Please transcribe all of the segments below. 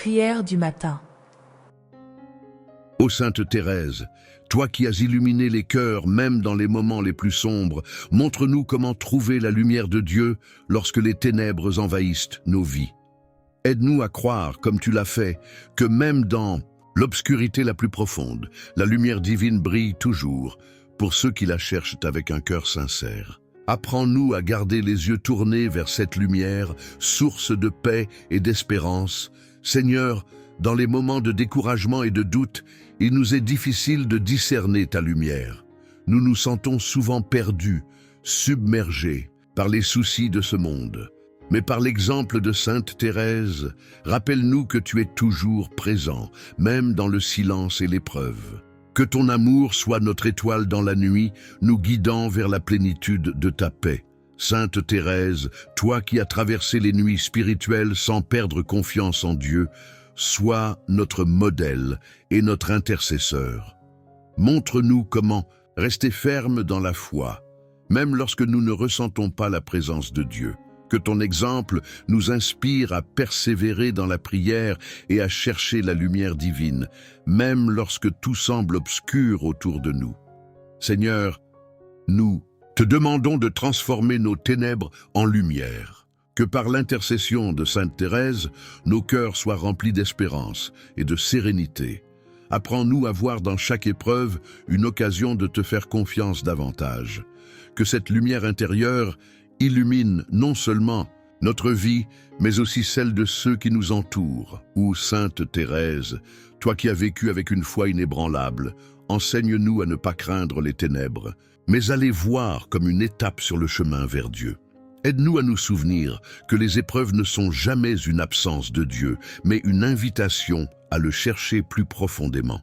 Prière du matin. Ô Sainte Thérèse, toi qui as illuminé les cœurs même dans les moments les plus sombres, montre-nous comment trouver la lumière de Dieu lorsque les ténèbres envahissent nos vies. Aide-nous à croire, comme tu l'as fait, que même dans l'obscurité la plus profonde, la lumière divine brille toujours pour ceux qui la cherchent avec un cœur sincère. Apprends-nous à garder les yeux tournés vers cette lumière, source de paix et d'espérance. Seigneur, dans les moments de découragement et de doute, il nous est difficile de discerner ta lumière. Nous nous sentons souvent perdus, submergés par les soucis de ce monde. Mais par l'exemple de Sainte Thérèse, rappelle-nous que tu es toujours présent, même dans le silence et l'épreuve. Que ton amour soit notre étoile dans la nuit, nous guidant vers la plénitude de ta paix. Sainte Thérèse, toi qui as traversé les nuits spirituelles sans perdre confiance en Dieu, sois notre modèle et notre intercesseur. Montre-nous comment rester ferme dans la foi, même lorsque nous ne ressentons pas la présence de Dieu. Que ton exemple nous inspire à persévérer dans la prière et à chercher la lumière divine, même lorsque tout semble obscur autour de nous. Seigneur, nous te demandons de transformer nos ténèbres en lumière. Que par l'intercession de Sainte Thérèse, nos cœurs soient remplis d'espérance et de sérénité. Apprends-nous à voir dans chaque épreuve une occasion de te faire confiance davantage. Que cette lumière intérieure illumine non seulement notre vie, mais aussi celle de ceux qui nous entourent. Ô Sainte Thérèse, toi qui as vécu avec une foi inébranlable, enseigne-nous à ne pas craindre les ténèbres, mais à les voir comme une étape sur le chemin vers Dieu. Aide-nous à nous souvenir que les épreuves ne sont jamais une absence de Dieu, mais une invitation à le chercher plus profondément.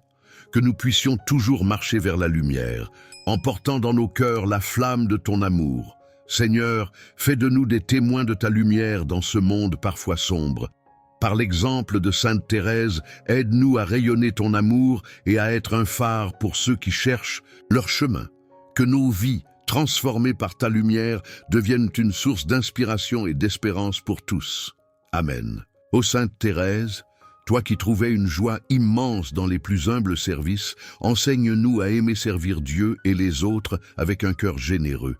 Que nous puissions toujours marcher vers la lumière, en portant dans nos cœurs la flamme de ton amour. Seigneur, fais de nous des témoins de ta lumière dans ce monde parfois sombre. Par l'exemple de Sainte Thérèse, aide-nous à rayonner ton amour et à être un phare pour ceux qui cherchent leur chemin. Que nos vies, transformées par ta lumière, deviennent une source d'inspiration et d'espérance pour tous. Amen. Ô Sainte Thérèse, toi qui trouvais une joie immense dans les plus humbles services, enseigne-nous à aimer servir Dieu et les autres avec un cœur généreux.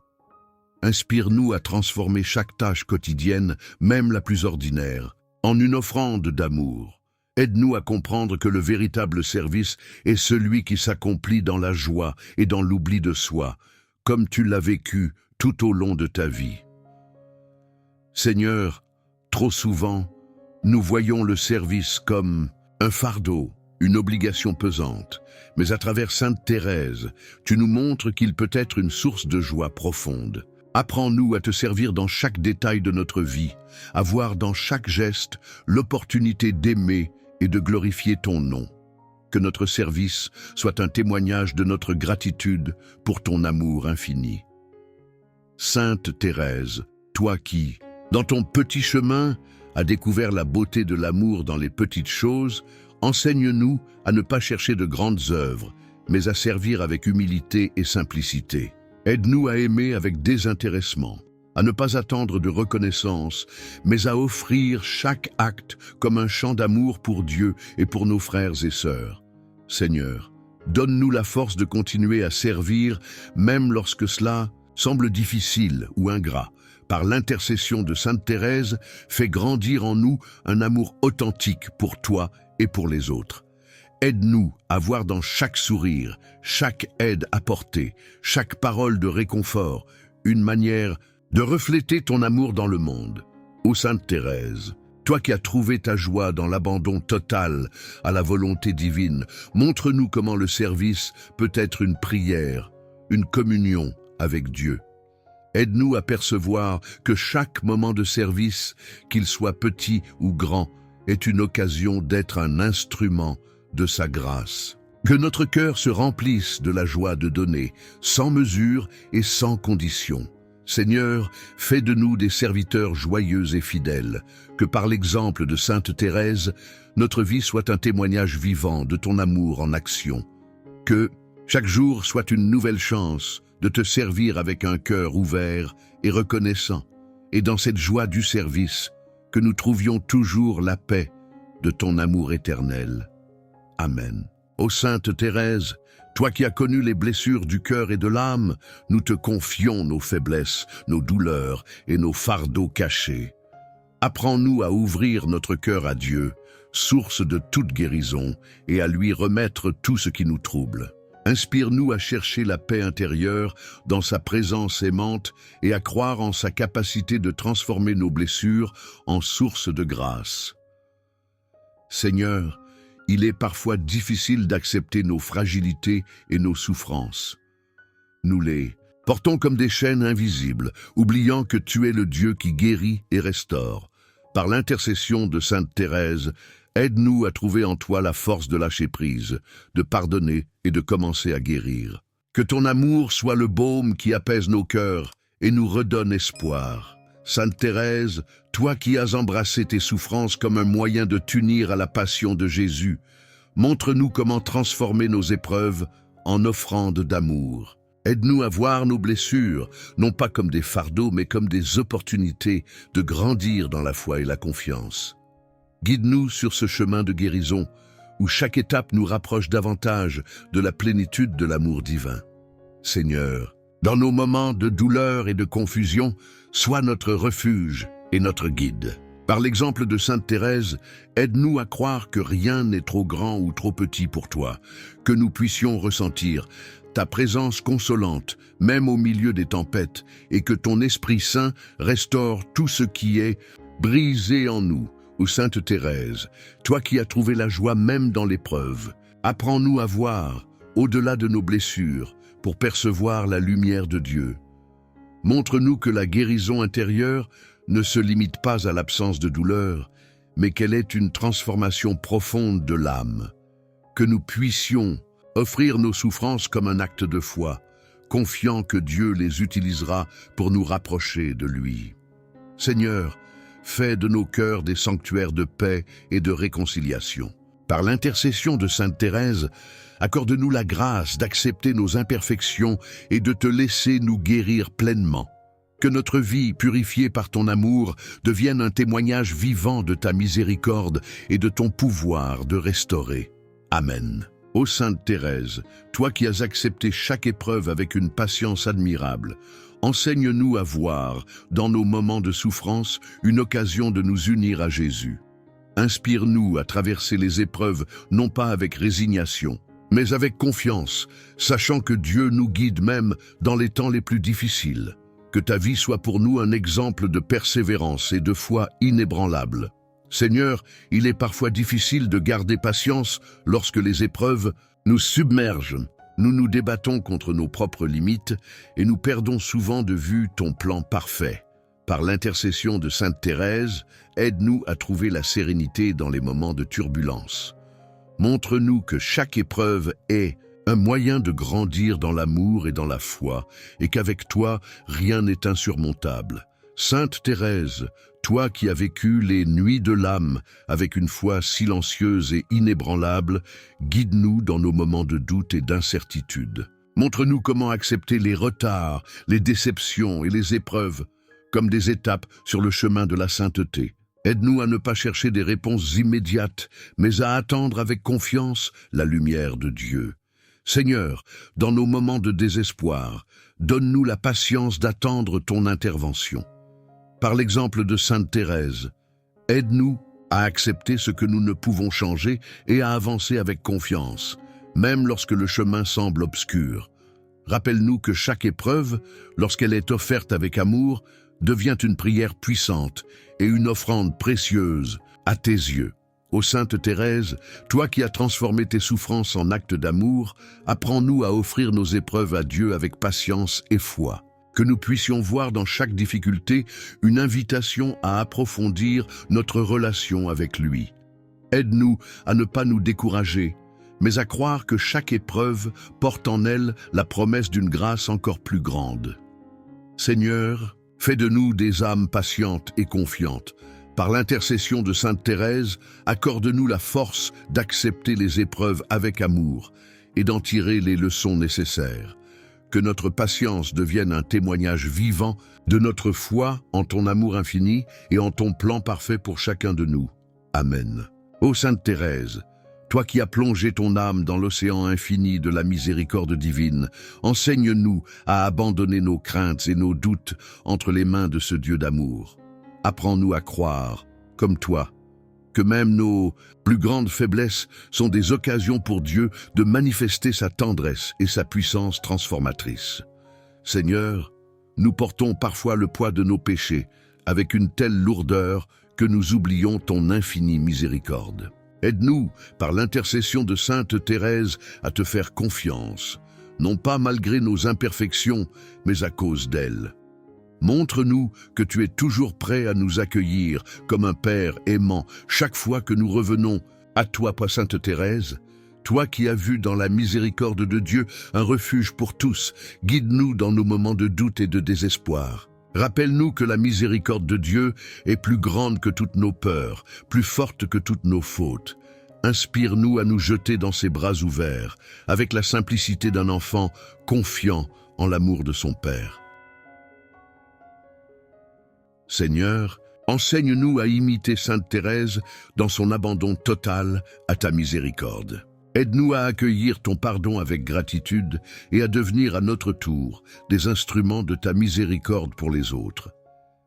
Inspire-nous à transformer chaque tâche quotidienne, même la plus ordinaire, en une offrande d'amour. Aide-nous à comprendre que le véritable service est celui qui s'accomplit dans la joie et dans l'oubli de soi, comme tu l'as vécu tout au long de ta vie. Seigneur, trop souvent, nous voyons le service comme un fardeau, une obligation pesante, mais à travers Sainte Thérèse, tu nous montres qu'il peut être une source de joie profonde. Apprends-nous à te servir dans chaque détail de notre vie, à voir dans chaque geste l'opportunité d'aimer et de glorifier ton nom. Que notre service soit un témoignage de notre gratitude pour ton amour infini. Sainte Thérèse, toi qui, dans ton petit chemin, as découvert la beauté de l'amour dans les petites choses, enseigne-nous à ne pas chercher de grandes œuvres, mais à servir avec humilité et simplicité. Aide-nous à aimer avec désintéressement, à ne pas attendre de reconnaissance, mais à offrir chaque acte comme un chant d'amour pour Dieu et pour nos frères et sœurs. Seigneur, donne-nous la force de continuer à servir, même lorsque cela semble difficile ou ingrat. Par l'intercession de Sainte Thérèse, fais grandir en nous un amour authentique pour toi et pour les autres. Aide-nous à voir dans chaque sourire, chaque aide apportée, chaque parole de réconfort, une manière de refléter ton amour dans le monde. Ô Sainte Thérèse, toi qui as trouvé ta joie dans l'abandon total à la volonté divine, montre-nous comment le service peut être une prière, une communion avec Dieu. Aide-nous à percevoir que chaque moment de service, qu'il soit petit ou grand, est une occasion d'être un instrument de sa grâce. Que notre cœur se remplisse de la joie de donner, sans mesure et sans condition. Seigneur, fais de nous des serviteurs joyeux et fidèles, que par l'exemple de Sainte Thérèse, notre vie soit un témoignage vivant de ton amour en action. Que chaque jour soit une nouvelle chance de te servir avec un cœur ouvert et reconnaissant, et dans cette joie du service, que nous trouvions toujours la paix, de ton amour éternel. Amen. Ô Sainte Thérèse, toi qui as connu les blessures du cœur et de l'âme, nous te confions nos faiblesses, nos douleurs et nos fardeaux cachés. Apprends-nous à ouvrir notre cœur à Dieu, source de toute guérison, et à lui remettre tout ce qui nous trouble. Inspire-nous à chercher la paix intérieure dans sa présence aimante et à croire en sa capacité de transformer nos blessures en source de grâce. Seigneur, il est parfois difficile d'accepter nos fragilités et nos souffrances. Nous les portons comme des chaînes invisibles, oubliant que tu es le Dieu qui guérit et restaure. Par l'intercession de Sainte Thérèse, aide-nous à trouver en toi la force de lâcher prise, de pardonner et de commencer à guérir. Que ton amour soit le baume qui apaise nos cœurs et nous redonne espoir. Sainte Thérèse, toi qui as embrassé tes souffrances comme un moyen de t'unir à la passion de Jésus, montre-nous comment transformer nos épreuves en offrandes d'amour. Aide-nous à voir nos blessures, non pas comme des fardeaux, mais comme des opportunités de grandir dans la foi et la confiance. Guide-nous sur ce chemin de guérison, où chaque étape nous rapproche davantage de la plénitude de l'amour divin. Seigneur, dans nos moments de douleur et de confusion, sois notre refuge et notre guide. Par l'exemple de Sainte Thérèse, aide-nous à croire que rien n'est trop grand ou trop petit pour toi, que nous puissions ressentir ta présence consolante, même au milieu des tempêtes, et que ton Esprit Saint restaure tout ce qui est brisé en nous. Ô Sainte Thérèse, toi qui as trouvé la joie même dans l'épreuve, apprends-nous à voir, au-delà de nos blessures, pour percevoir la lumière de Dieu. Montre-nous que la guérison intérieure ne se limite pas à l'absence de douleur, mais qu'elle est une transformation profonde de l'âme. Que nous puissions offrir nos souffrances comme un acte de foi, confiant que Dieu les utilisera pour nous rapprocher de lui. Seigneur, fais de nos cœurs des sanctuaires de paix et de réconciliation. Par l'intercession de Sainte Thérèse, accorde-nous la grâce d'accepter nos imperfections et de te laisser nous guérir pleinement. Que notre vie, purifiée par ton amour, devienne un témoignage vivant de ta miséricorde et de ton pouvoir de restaurer. Amen. Ô Sainte Thérèse, toi qui as accepté chaque épreuve avec une patience admirable, enseigne-nous à voir, dans nos moments de souffrance, une occasion de nous unir à Jésus. Inspire-nous à traverser les épreuves, non pas avec résignation, mais avec confiance, sachant que Dieu nous guide même dans les temps les plus difficiles. Que ta vie soit pour nous un exemple de persévérance et de foi inébranlable. Seigneur, il est parfois difficile de garder patience lorsque les épreuves nous submergent. Nous nous débattons contre nos propres limites et nous perdons souvent de vue ton plan parfait. Par l'intercession de Sainte Thérèse, aide-nous à trouver la sérénité dans les moments de turbulence. Montre-nous que chaque épreuve est un moyen de grandir dans l'amour et dans la foi, et qu'avec toi, rien n'est insurmontable. Sainte Thérèse, toi qui as vécu les nuits de l'âme avec une foi silencieuse et inébranlable, guide-nous dans nos moments de doute et d'incertitude. Montre-nous comment accepter les retards, les déceptions et les épreuves comme des étapes sur le chemin de la sainteté. Aide-nous à ne pas chercher des réponses immédiates, mais à attendre avec confiance la lumière de Dieu. Seigneur, dans nos moments de désespoir, donne-nous la patience d'attendre ton intervention. Par l'exemple de Sainte Thérèse, aide-nous à accepter ce que nous ne pouvons changer et à avancer avec confiance, même lorsque le chemin semble obscur. Rappelle-nous que chaque épreuve, lorsqu'elle est offerte avec amour, devient une prière puissante et une offrande précieuse à tes yeux. Ô Sainte Thérèse, toi qui as transformé tes souffrances en actes d'amour, apprends-nous à offrir nos épreuves à Dieu avec patience et foi. Que nous puissions voir dans chaque difficulté une invitation à approfondir notre relation avec lui. Aide-nous à ne pas nous décourager, mais à croire que chaque épreuve porte en elle la promesse d'une grâce encore plus grande. Seigneur, fais de nous des âmes patientes et confiantes. Par l'intercession de Sainte Thérèse, accorde-nous la force d'accepter les épreuves avec amour et d'en tirer les leçons nécessaires. Que notre patience devienne un témoignage vivant de notre foi en ton amour infini et en ton plan parfait pour chacun de nous. Amen. Ô Sainte Thérèse, toi qui as plongé ton âme dans l'océan infini de la miséricorde divine, enseigne-nous à abandonner nos craintes et nos doutes entre les mains de ce Dieu d'amour. Apprends-nous à croire, comme toi, que même nos plus grandes faiblesses sont des occasions pour Dieu de manifester sa tendresse et sa puissance transformatrice. Seigneur, nous portons parfois le poids de nos péchés avec une telle lourdeur que nous oublions ton infinie miséricorde. Aide-nous, par l'intercession de Sainte Thérèse, à te faire confiance, non pas malgré nos imperfections, mais à cause d'elles. Montre-nous que tu es toujours prêt à nous accueillir comme un Père aimant chaque fois que nous revenons à toi, Sainte Thérèse. Toi qui as vu dans la miséricorde de Dieu un refuge pour tous, guide-nous dans nos moments de doute et de désespoir. Rappelle-nous que la miséricorde de Dieu est plus grande que toutes nos peurs, plus forte que toutes nos fautes. Inspire-nous à nous jeter dans ses bras ouverts, avec la simplicité d'un enfant confiant en l'amour de son Père. Seigneur, enseigne-nous à imiter Sainte Thérèse dans son abandon total à ta miséricorde. Aide-nous à accueillir ton pardon avec gratitude et à devenir à notre tour des instruments de ta miséricorde pour les autres.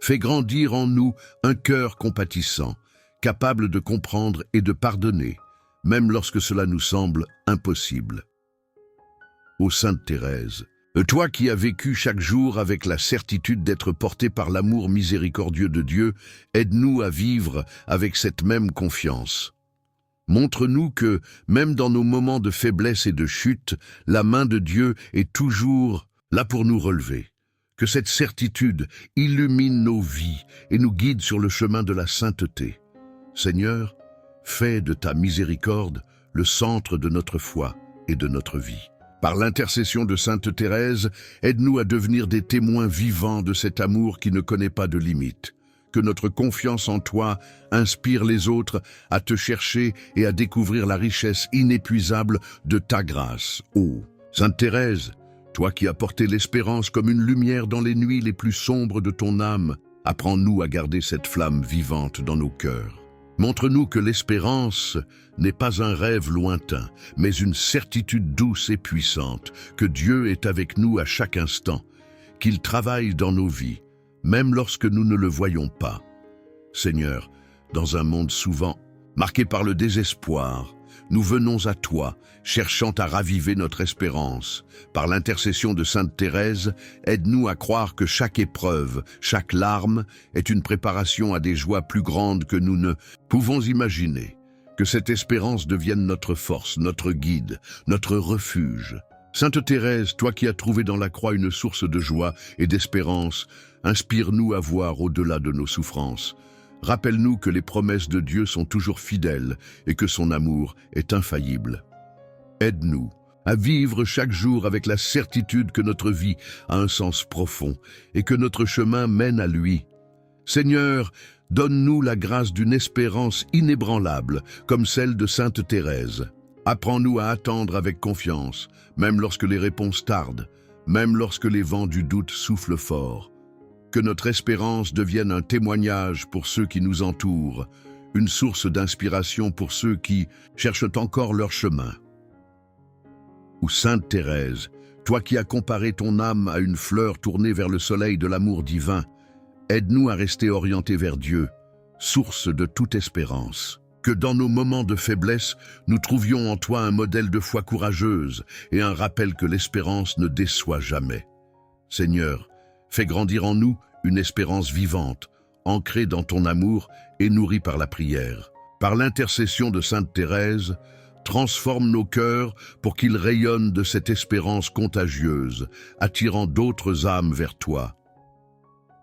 Fais grandir en nous un cœur compatissant, capable de comprendre et de pardonner, même lorsque cela nous semble impossible. Ô Sainte Thérèse, toi qui as vécu chaque jour avec la certitude d'être porté par l'amour miséricordieux de Dieu, aide-nous à vivre avec cette même confiance. Montre-nous que, même dans nos moments de faiblesse et de chute, la main de Dieu est toujours là pour nous relever. Que cette certitude illumine nos vies et nous guide sur le chemin de la sainteté. Seigneur, fais de ta miséricorde le centre de notre foi et de notre vie. Par l'intercession de Sainte Thérèse, aide-nous à devenir des témoins vivants de cet amour qui ne connaît pas de limites. Que notre confiance en toi inspire les autres à te chercher et à découvrir la richesse inépuisable de ta grâce. Ô Sainte Thérèse, toi qui as porté l'espérance comme une lumière dans les nuits les plus sombres de ton âme, apprends-nous à garder cette flamme vivante dans nos cœurs. Montre-nous que l'espérance n'est pas un rêve lointain, mais une certitude douce et puissante, que Dieu est avec nous à chaque instant, qu'il travaille dans nos vies, même lorsque nous ne le voyons pas. Seigneur, dans un monde souvent marqué par le désespoir, nous venons à toi, cherchant à raviver notre espérance. Par l'intercession de Sainte Thérèse, aide-nous à croire que chaque épreuve, chaque larme est une préparation à des joies plus grandes que nous ne pouvons imaginer. Que cette espérance devienne notre force, notre guide, notre refuge. Sainte Thérèse, toi qui as trouvé dans la croix une source de joie et d'espérance, inspire-nous à voir au-delà de nos souffrances. Rappelle-nous que les promesses de Dieu sont toujours fidèles et que son amour est infaillible. Aide-nous à vivre chaque jour avec la certitude que notre vie a un sens profond et que notre chemin mène à lui. Seigneur, donne-nous la grâce d'une espérance inébranlable comme celle de Sainte Thérèse. Apprends-nous à attendre avec confiance, même lorsque les réponses tardent, même lorsque les vents du doute soufflent fort. Que notre espérance devienne un témoignage pour ceux qui nous entourent, une source d'inspiration pour ceux qui cherchent encore leur chemin. Ou Sainte Thérèse, toi qui as comparé ton âme à une fleur tournée vers le soleil de l'amour divin, aide-nous à rester orientés vers Dieu, source de toute espérance. Que dans nos moments de faiblesse, nous trouvions en toi un modèle de foi courageuse et un rappel que l'espérance ne déçoit jamais. Seigneur, fais grandir en nous une espérance vivante, ancrée dans ton amour et nourrie par la prière. Par l'intercession de Sainte Thérèse, transforme nos cœurs pour qu'ils rayonnent de cette espérance contagieuse, attirant d'autres âmes vers toi.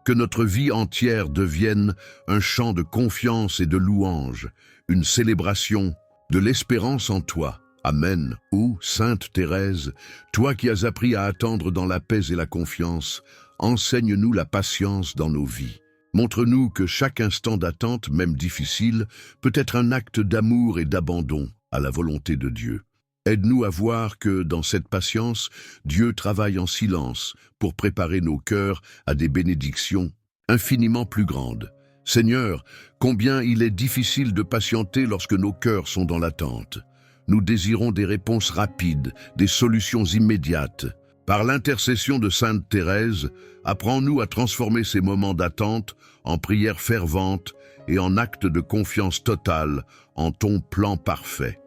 Que notre vie entière devienne un chant de confiance et de louange, une célébration de l'espérance en toi. Amen. Ô Sainte Thérèse, toi qui as appris à attendre dans la paix et la confiance, enseigne-nous la patience dans nos vies. Montre-nous que chaque instant d'attente, même difficile, peut être un acte d'amour et d'abandon à la volonté de Dieu. Aide-nous à voir que, dans cette patience, Dieu travaille en silence pour préparer nos cœurs à des bénédictions infiniment plus grandes. Seigneur, combien il est difficile de patienter lorsque nos cœurs sont dans l'attente. Nous désirons des réponses rapides, des solutions immédiates. Par l'intercession de Sainte Thérèse, apprends-nous à transformer ces moments d'attente en prières ferventes et en actes de confiance totale en ton plan parfait.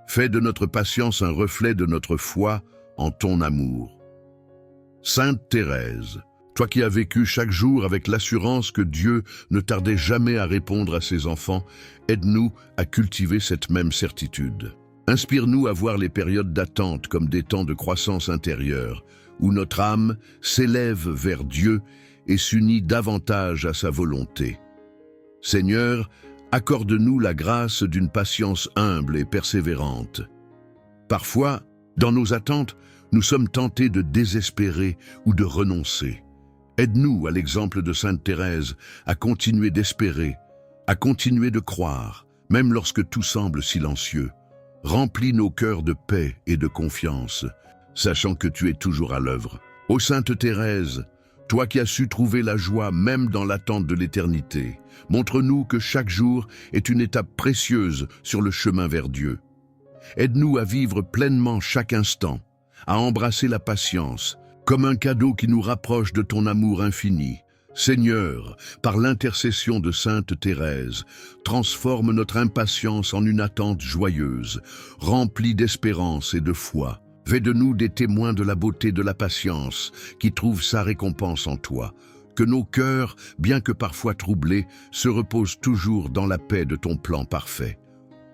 Fais de notre patience un reflet de notre foi en ton amour. Sainte Thérèse, toi qui as vécu chaque jour avec l'assurance que Dieu ne tardait jamais à répondre à ses enfants, aide-nous à cultiver cette même certitude. Inspire-nous à voir les périodes d'attente comme des temps de croissance intérieure, où notre âme s'élève vers Dieu et s'unit davantage à sa volonté. Seigneur, accorde-nous la grâce d'une patience humble et persévérante. Parfois, dans nos attentes, nous sommes tentés de désespérer ou de renoncer. Aide-nous, à l'exemple de Sainte Thérèse, à continuer d'espérer, à continuer de croire, même lorsque tout semble silencieux. Remplis nos cœurs de paix et de confiance, sachant que tu es toujours à l'œuvre. Ô Sainte Thérèse, toi qui as su trouver la joie même dans l'attente de l'éternité, montre-nous que chaque jour est une étape précieuse sur le chemin vers Dieu. Aide-nous à vivre pleinement chaque instant, à embrasser la patience, comme un cadeau qui nous rapproche de ton amour infini. Seigneur, par l'intercession de Sainte Thérèse, transforme notre impatience en une attente joyeuse, remplie d'espérance et de foi. Fais de nous des témoins de la beauté de la patience, qui trouve sa récompense en toi. Que nos cœurs, bien que parfois troublés, se reposent toujours dans la paix de ton plan parfait.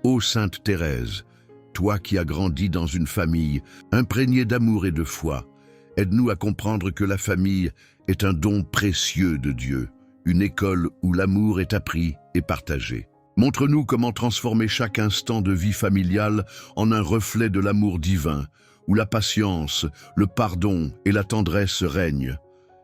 Ô Sainte Thérèse, toi qui as grandi dans une famille imprégnée d'amour et de foi, aide-nous à comprendre que la famille est un don précieux de Dieu, une école où l'amour est appris et partagé. Montre-nous comment transformer chaque instant de vie familiale en un reflet de l'amour divin, où la patience, le pardon et la tendresse règnent.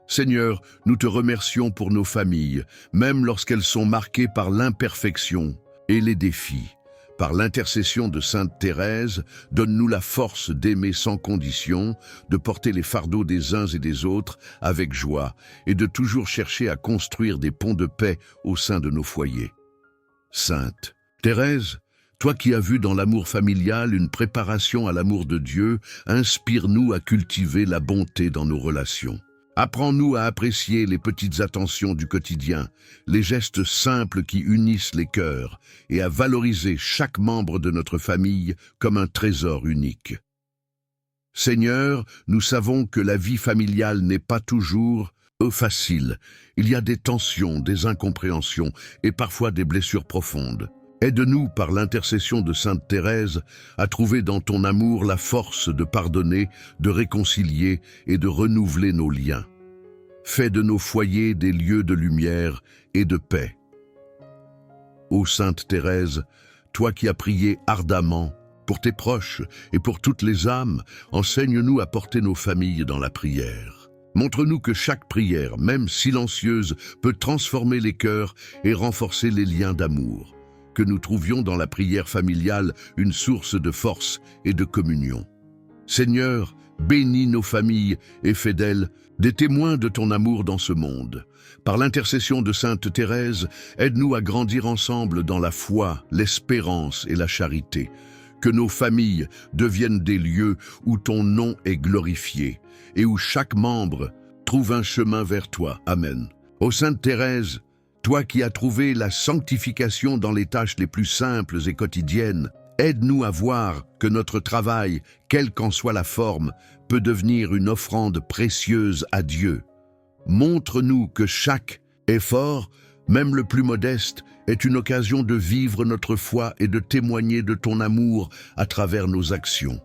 Seigneur, nous te remercions pour nos familles, même lorsqu'elles sont marquées par l'imperfection et les défis. Par l'intercession de Sainte Thérèse, donne-nous la force d'aimer sans condition, de porter les fardeaux des uns et des autres avec joie et de toujours chercher à construire des ponts de paix au sein de nos foyers. Sainte Thérèse, toi qui as vu dans l'amour familial une préparation à l'amour de Dieu, inspire-nous à cultiver la bonté dans nos relations. Apprends-nous à apprécier les petites attentions du quotidien, les gestes simples qui unissent les cœurs, et à valoriser chaque membre de notre famille comme un trésor unique. Seigneur, nous savons que la vie familiale n'est pas toujours facile. Il y a des tensions, des incompréhensions et parfois des blessures profondes. Aide-nous par l'intercession de Sainte Thérèse à trouver dans ton amour la force de pardonner, de réconcilier et de renouveler nos liens. Fais de nos foyers des lieux de lumière et de paix. Ô Sainte Thérèse, toi qui as prié ardemment pour tes proches et pour toutes les âmes, enseigne-nous à porter nos familles dans la prière. Montre-nous que chaque prière, même silencieuse, peut transformer les cœurs et renforcer les liens d'amour. Que nous trouvions dans la prière familiale une source de force et de communion. Seigneur, bénis nos familles et fais d'elles des témoins de ton amour dans ce monde. Par l'intercession de Sainte Thérèse, aide-nous à grandir ensemble dans la foi, l'espérance et la charité. Que nos familles deviennent des lieux où ton nom est glorifié et où chaque membre trouve un chemin vers toi. Amen. Ô Sainte Thérèse, toi qui as trouvé la sanctification dans les tâches les plus simples et quotidiennes, aide-nous à voir que notre travail, quelle qu'en soit la forme, peut devenir une offrande précieuse à Dieu. Montre-nous que chaque effort, même le plus modeste, est une occasion de vivre notre foi et de témoigner de ton amour à travers nos actions.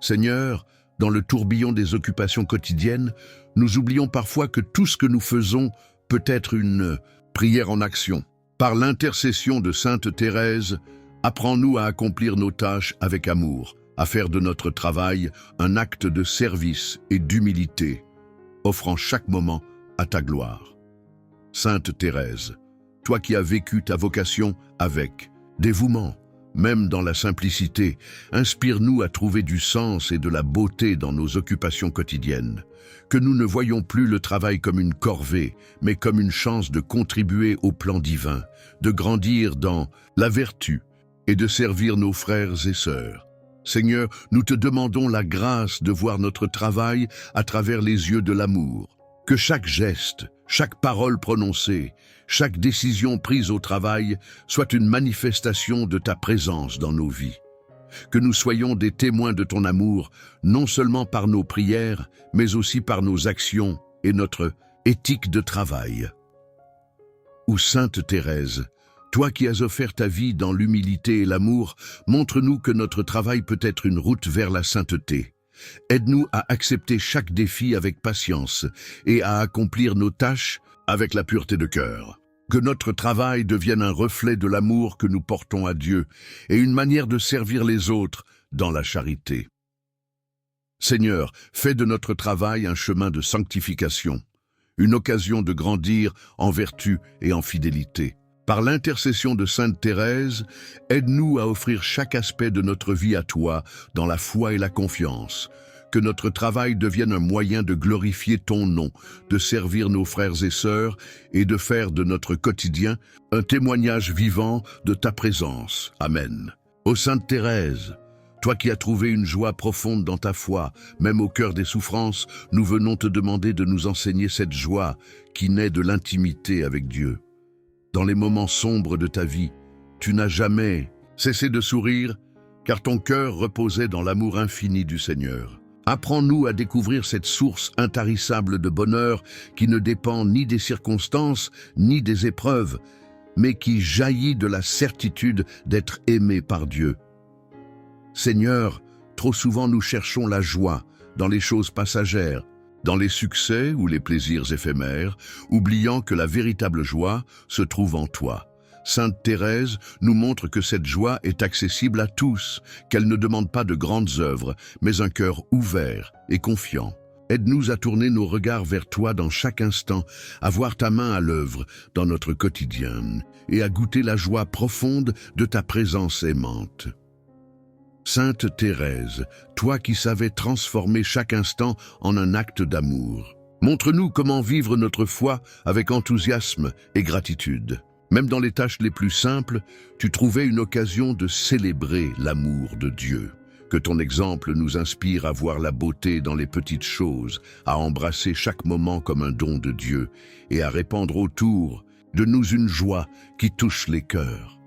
Seigneur, dans le tourbillon des occupations quotidiennes, nous oublions parfois que tout ce que nous faisons peut être une prière en action. Par l'intercession de Sainte Thérèse, apprends-nous à accomplir nos tâches avec amour, à faire de notre travail un acte de service et d'humilité, offrant chaque moment à ta gloire. Sainte Thérèse, toi qui as vécu ta vocation avec dévouement, même dans la simplicité, inspire-nous à trouver du sens et de la beauté dans nos occupations quotidiennes. Que nous ne voyions plus le travail comme une corvée, mais comme une chance de contribuer au plan divin, de grandir dans la vertu et de servir nos frères et sœurs. Seigneur, nous te demandons la grâce de voir notre travail à travers les yeux de l'amour. Que chaque geste, chaque parole prononcée, chaque décision prise au travail soit une manifestation de ta présence dans nos vies. Que nous soyons des témoins de ton amour, non seulement par nos prières, mais aussi par nos actions et notre éthique de travail. Ô Sainte Thérèse, toi qui as offert ta vie dans l'humilité et l'amour, montre-nous que notre travail peut être une route vers la sainteté. Aide-nous à accepter chaque défi avec patience et à accomplir nos tâches avec la pureté de cœur. Que notre travail devienne un reflet de l'amour que nous portons à Dieu et une manière de servir les autres dans la charité. Seigneur, fais de notre travail un chemin de sanctification, une occasion de grandir en vertu et en fidélité. Par l'intercession de Sainte Thérèse, aide-nous à offrir chaque aspect de notre vie à toi dans la foi et la confiance. Que notre travail devienne un moyen de glorifier ton nom, de servir nos frères et sœurs et de faire de notre quotidien un témoignage vivant de ta présence. Amen. Ô Sainte Thérèse, toi qui as trouvé une joie profonde dans ta foi, même au cœur des souffrances, nous venons te demander de nous enseigner cette joie qui naît de l'intimité avec Dieu. Dans les moments sombres de ta vie, tu n'as jamais cessé de sourire, car ton cœur reposait dans l'amour infini du Seigneur. Apprends-nous à découvrir cette source intarissable de bonheur qui ne dépend ni des circonstances, ni des épreuves, mais qui jaillit de la certitude d'être aimé par Dieu. Seigneur, trop souvent nous cherchons la joie dans les choses passagères, dans les succès ou les plaisirs éphémères, oubliant que la véritable joie se trouve en toi. Sainte Thérèse nous montre que cette joie est accessible à tous, qu'elle ne demande pas de grandes œuvres, mais un cœur ouvert et confiant. Aide-nous à tourner nos regards vers toi dans chaque instant, à voir ta main à l'œuvre dans notre quotidien et à goûter la joie profonde de ta présence aimante. Sainte Thérèse, toi qui savais transformer chaque instant en un acte d'amour, montre-nous comment vivre notre foi avec enthousiasme et gratitude. Même dans les tâches les plus simples, tu trouvais une occasion de célébrer l'amour de Dieu. Que ton exemple nous inspire à voir la beauté dans les petites choses, à embrasser chaque moment comme un don de Dieu et à répandre autour de nous une joie qui touche les cœurs.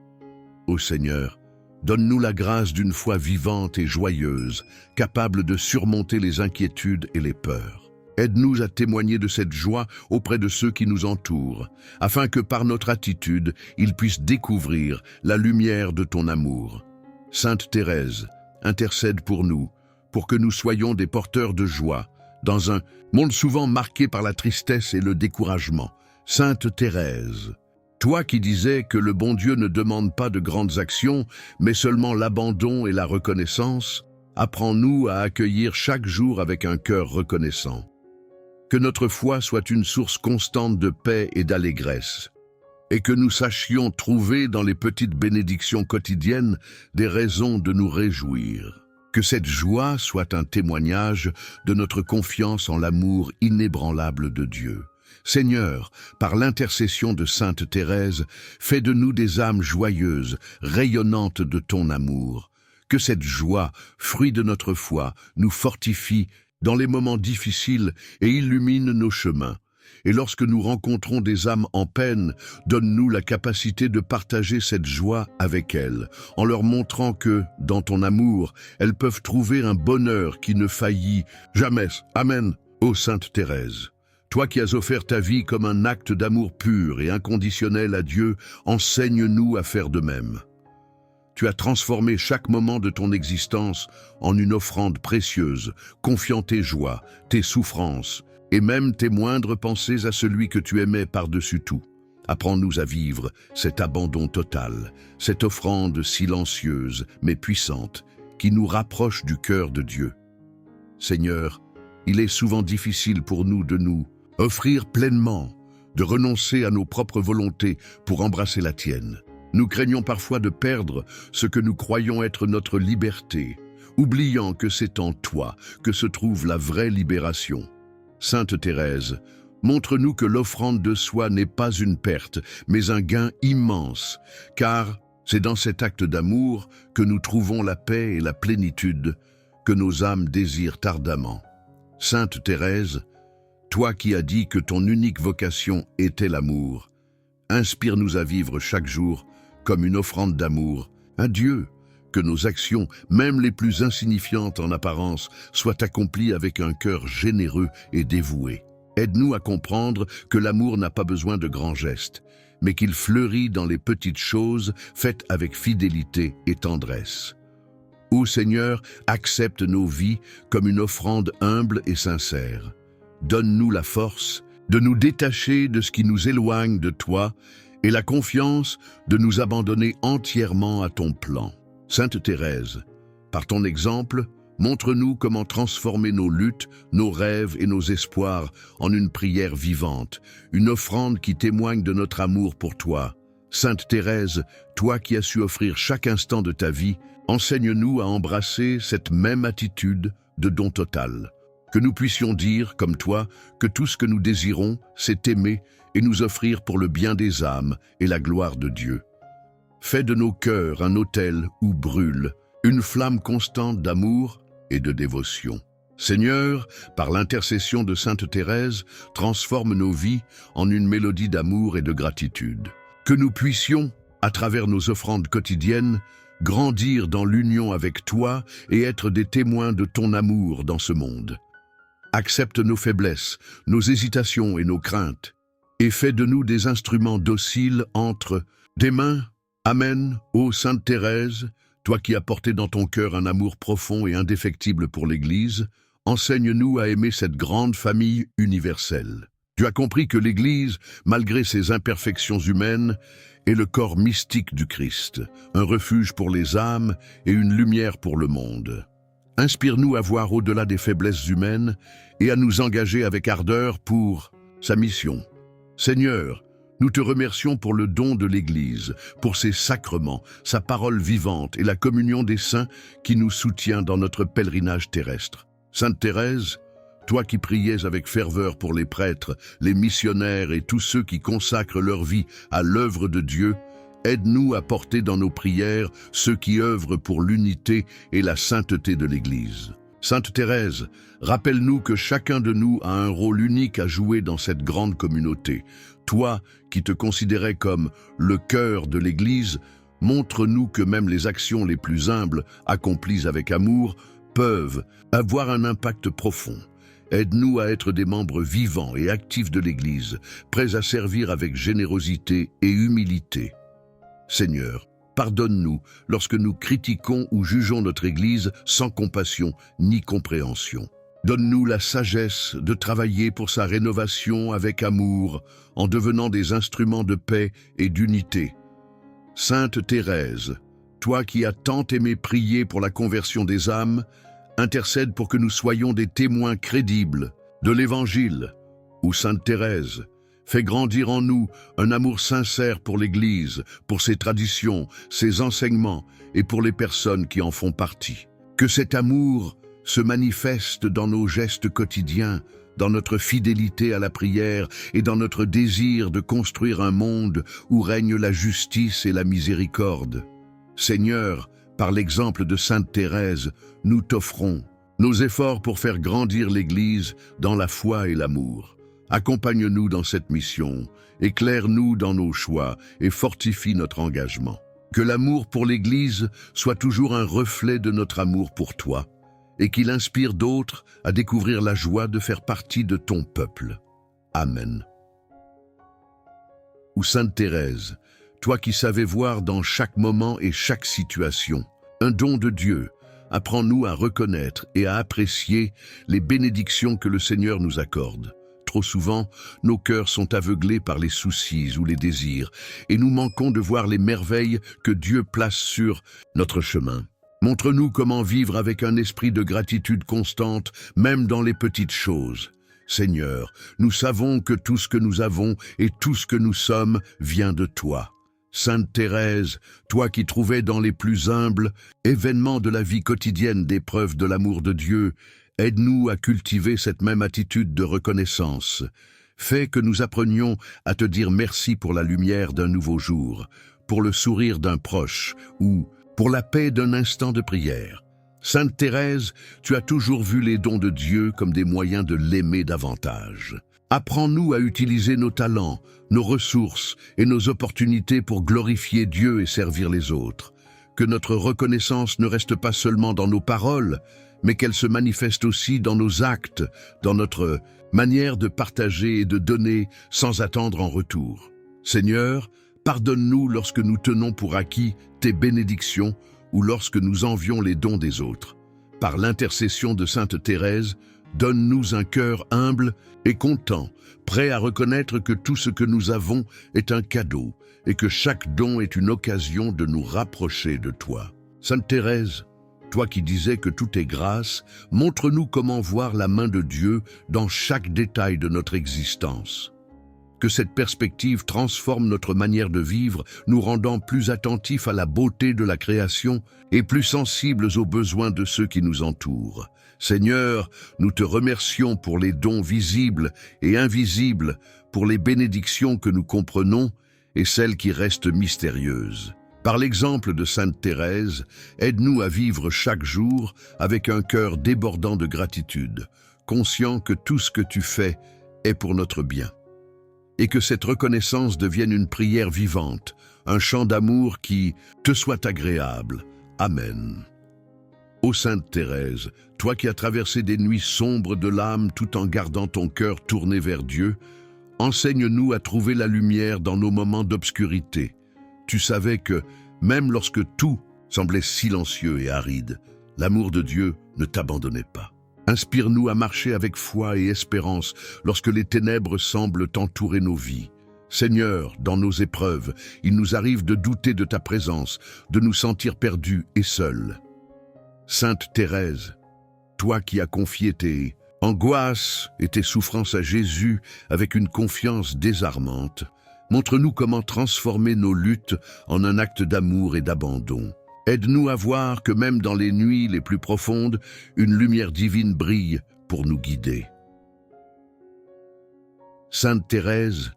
Ô Seigneur, donne-nous la grâce d'une foi vivante et joyeuse, capable de surmonter les inquiétudes et les peurs. Aide-nous à témoigner de cette joie auprès de ceux qui nous entourent, afin que par notre attitude, ils puissent découvrir la lumière de ton amour. Sainte Thérèse, intercède pour nous, pour que nous soyons des porteurs de joie, dans un monde souvent marqué par la tristesse et le découragement. Sainte Thérèse, toi qui disais que le bon Dieu ne demande pas de grandes actions, mais seulement l'abandon et la reconnaissance, apprends-nous à accueillir chaque jour avec un cœur reconnaissant. Que notre foi soit une source constante de paix et d'allégresse, et que nous sachions trouver dans les petites bénédictions quotidiennes des raisons de nous réjouir. Que cette joie soit un témoignage de notre confiance en l'amour inébranlable de Dieu. Seigneur, par l'intercession de Sainte Thérèse, fais de nous des âmes joyeuses, rayonnantes de ton amour. Que cette joie, fruit de notre foi, nous fortifie dans les moments difficiles et illumine nos chemins. Et lorsque nous rencontrons des âmes en peine, donne-nous la capacité de partager cette joie avec elles, en leur montrant que, dans ton amour, elles peuvent trouver un bonheur qui ne faillit jamais. Amen. Ô Sainte Thérèse, toi qui as offert ta vie comme un acte d'amour pur et inconditionnel à Dieu, enseigne-nous à faire de même. Tu as transformé chaque moment de ton existence en une offrande précieuse, confiant tes joies, tes souffrances, et même tes moindres pensées à celui que tu aimais par-dessus tout. Apprends-nous à vivre cet abandon total, cette offrande silencieuse mais puissante, qui nous rapproche du cœur de Dieu. Seigneur, il est souvent difficile pour nous de nous offrir pleinement, de renoncer à nos propres volontés pour embrasser la tienne. Nous craignons parfois de perdre ce que nous croyons être notre liberté, oubliant que c'est en toi que se trouve la vraie libération. Sainte Thérèse, montre-nous que l'offrande de soi n'est pas une perte, mais un gain immense, car c'est dans cet acte d'amour que nous trouvons la paix et la plénitude que nos âmes désirent ardemment. Sainte Thérèse, toi qui as dit que ton unique vocation était l'amour, inspire-nous à vivre chaque jour comme une offrande d'amour à Dieu, que nos actions, même les plus insignifiantes en apparence, soient accomplies avec un cœur généreux et dévoué. Aide-nous à comprendre que l'amour n'a pas besoin de grands gestes, mais qu'il fleurit dans les petites choses faites avec fidélité et tendresse. Ô Seigneur, accepte nos vies comme une offrande humble et sincère. Donne-nous la force de nous détacher de ce qui nous éloigne de toi et la confiance de nous abandonner entièrement à ton plan. Sainte Thérèse, par ton exemple, montre-nous comment transformer nos luttes, nos rêves et nos espoirs en une prière vivante, une offrande qui témoigne de notre amour pour toi. Sainte Thérèse, toi qui as su offrir chaque instant de ta vie, enseigne-nous à embrasser cette même attitude de don total. Que nous puissions dire, comme toi, que tout ce que nous désirons, c'est aimer et nous offrir pour le bien des âmes et la gloire de Dieu. Fais de nos cœurs un autel où brûle une flamme constante d'amour et de dévotion. Seigneur, par l'intercession de Sainte Thérèse, transforme nos vies en une mélodie d'amour et de gratitude. Que nous puissions, à travers nos offrandes quotidiennes, grandir dans l'union avec toi et être des témoins de ton amour dans ce monde. Accepte nos faiblesses, nos hésitations et nos craintes, et fais de nous des instruments dociles entre tes mains. Amen, ô Sainte Thérèse, toi qui as porté dans ton cœur un amour profond et indéfectible pour l'Église, enseigne-nous à aimer cette grande famille universelle. Tu as compris que l'Église, malgré ses imperfections humaines, est le corps mystique du Christ, un refuge pour les âmes et une lumière pour le monde. Inspire-nous à voir au-delà des faiblesses humaines et à nous engager avec ardeur pour sa mission. Seigneur, nous te remercions pour le don de l'Église, pour ses sacrements, sa parole vivante et la communion des saints qui nous soutient dans notre pèlerinage terrestre. Sainte Thérèse, toi qui priais avec ferveur pour les prêtres, les missionnaires et tous ceux qui consacrent leur vie à l'œuvre de Dieu, aide-nous à porter dans nos prières ceux qui œuvrent pour l'unité et la sainteté de l'Église. Sainte Thérèse, rappelle-nous que chacun de nous a un rôle unique à jouer dans cette grande communauté. Toi, qui te considérais comme le cœur de l'Église, montre-nous que même les actions les plus humbles, accomplies avec amour, peuvent avoir un impact profond. Aide-nous à être des membres vivants et actifs de l'Église, prêts à servir avec générosité et humilité. Seigneur, pardonne-nous lorsque nous critiquons ou jugeons notre Église sans compassion ni compréhension. Donne-nous la sagesse de travailler pour sa rénovation avec amour, en devenant des instruments de paix et d'unité. Sainte Thérèse, toi qui as tant aimé prier pour la conversion des âmes, intercède pour que nous soyons des témoins crédibles de l'Évangile. Ou Sainte Thérèse, fais grandir en nous un amour sincère pour l'Église, pour ses traditions, ses enseignements et pour les personnes qui en font partie. Que cet amour se manifeste dans nos gestes quotidiens, dans notre fidélité à la prière et dans notre désir de construire un monde où règne la justice et la miséricorde. Seigneur, par l'exemple de Sainte Thérèse, nous t'offrons nos efforts pour faire grandir l'Église dans la foi et l'amour. Accompagne-nous dans cette mission, éclaire-nous dans nos choix et fortifie notre engagement. Que l'amour pour l'Église soit toujours un reflet de notre amour pour toi, et qu'il inspire d'autres à découvrir la joie de faire partie de ton peuple. Amen. Ou Sainte Thérèse, toi qui savais voir dans chaque moment et chaque situation un don de Dieu, apprends-nous à reconnaître et à apprécier les bénédictions que le Seigneur nous accorde. Trop souvent, nos cœurs sont aveuglés par les soucis ou les désirs, et nous manquons de voir les merveilles que Dieu place sur notre chemin. Montre-nous comment vivre avec un esprit de gratitude constante, même dans les petites choses. Seigneur, nous savons que tout ce que nous avons et tout ce que nous sommes vient de toi. Sainte Thérèse, toi qui trouvais dans les plus humbles événements de la vie quotidienne des preuves de l'amour de Dieu, aide-nous à cultiver cette même attitude de reconnaissance. Fais que nous apprenions à te dire merci pour la lumière d'un nouveau jour, pour le sourire d'un proche ou pour la paix d'un instant de prière. Sainte Thérèse, tu as toujours vu les dons de Dieu comme des moyens de l'aimer davantage. Apprends-nous à utiliser nos talents, nos ressources et nos opportunités pour glorifier Dieu et servir les autres. Que notre reconnaissance ne reste pas seulement dans nos paroles, mais qu'elle se manifeste aussi dans nos actes, dans notre manière de partager et de donner sans attendre en retour. Seigneur, pardonne-nous lorsque nous tenons pour acquis tes bénédictions ou lorsque nous envions les dons des autres. Par l'intercession de Sainte Thérèse, donne-nous un cœur humble et content, prêt à reconnaître que tout ce que nous avons est un cadeau et que chaque don est une occasion de nous rapprocher de toi. Sainte Thérèse, toi qui disais que tout est grâce, montre-nous comment voir la main de Dieu dans chaque détail de notre existence. Que cette perspective transforme notre manière de vivre, nous rendant plus attentifs à la beauté de la création et plus sensibles aux besoins de ceux qui nous entourent. Seigneur, nous te remercions pour les dons visibles et invisibles, pour les bénédictions que nous comprenons et celles qui restent mystérieuses. Par l'exemple de Sainte Thérèse, aide-nous à vivre chaque jour avec un cœur débordant de gratitude, conscient que tout ce que tu fais est pour notre bien. Et que cette reconnaissance devienne une prière vivante, un chant d'amour qui te soit agréable. Amen. Ô Sainte Thérèse, toi qui as traversé des nuits sombres de l'âme tout en gardant ton cœur tourné vers Dieu, enseigne-nous à trouver la lumière dans nos moments d'obscurité. Tu savais que, même lorsque tout semblait silencieux et aride, l'amour de Dieu ne t'abandonnait pas. Inspire-nous à marcher avec foi et espérance lorsque les ténèbres semblent entourer nos vies. Seigneur, dans nos épreuves, il nous arrive de douter de ta présence, de nous sentir perdus et seuls. Sainte Thérèse, toi qui as confié tes angoisses et tes souffrances à Jésus avec une confiance désarmante, montre-nous comment transformer nos luttes en un acte d'amour et d'abandon. Aide-nous à voir que même dans les nuits les plus profondes, une lumière divine brille pour nous guider. Sainte Thérèse,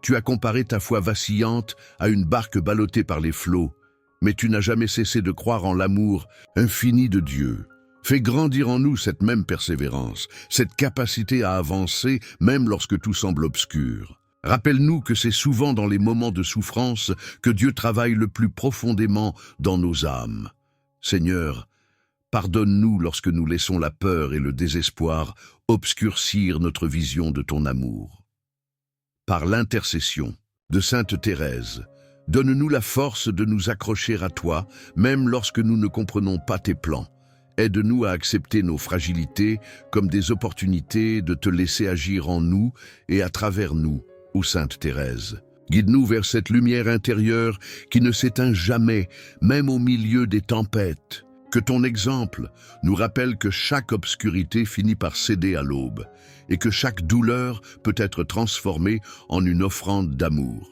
tu as comparé ta foi vacillante à une barque ballottée par les flots, mais tu n'as jamais cessé de croire en l'amour infini de Dieu. Fais grandir en nous cette même persévérance, cette capacité à avancer même lorsque tout semble obscur. Rappelle-nous que c'est souvent dans les moments de souffrance que Dieu travaille le plus profondément dans nos âmes. Seigneur, pardonne-nous lorsque nous laissons la peur et le désespoir obscurcir notre vision de ton amour. Par l'intercession de Sainte Thérèse, donne-nous la force de nous accrocher à toi, même lorsque nous ne comprenons pas tes plans. Aide-nous à accepter nos fragilités comme des opportunités de te laisser agir en nous et à travers nous. Ô Sainte Thérèse, guide-nous vers cette lumière intérieure qui ne s'éteint jamais, même au milieu des tempêtes. Que ton exemple nous rappelle que chaque obscurité finit par céder à l'aube et que chaque douleur peut être transformée en une offrande d'amour.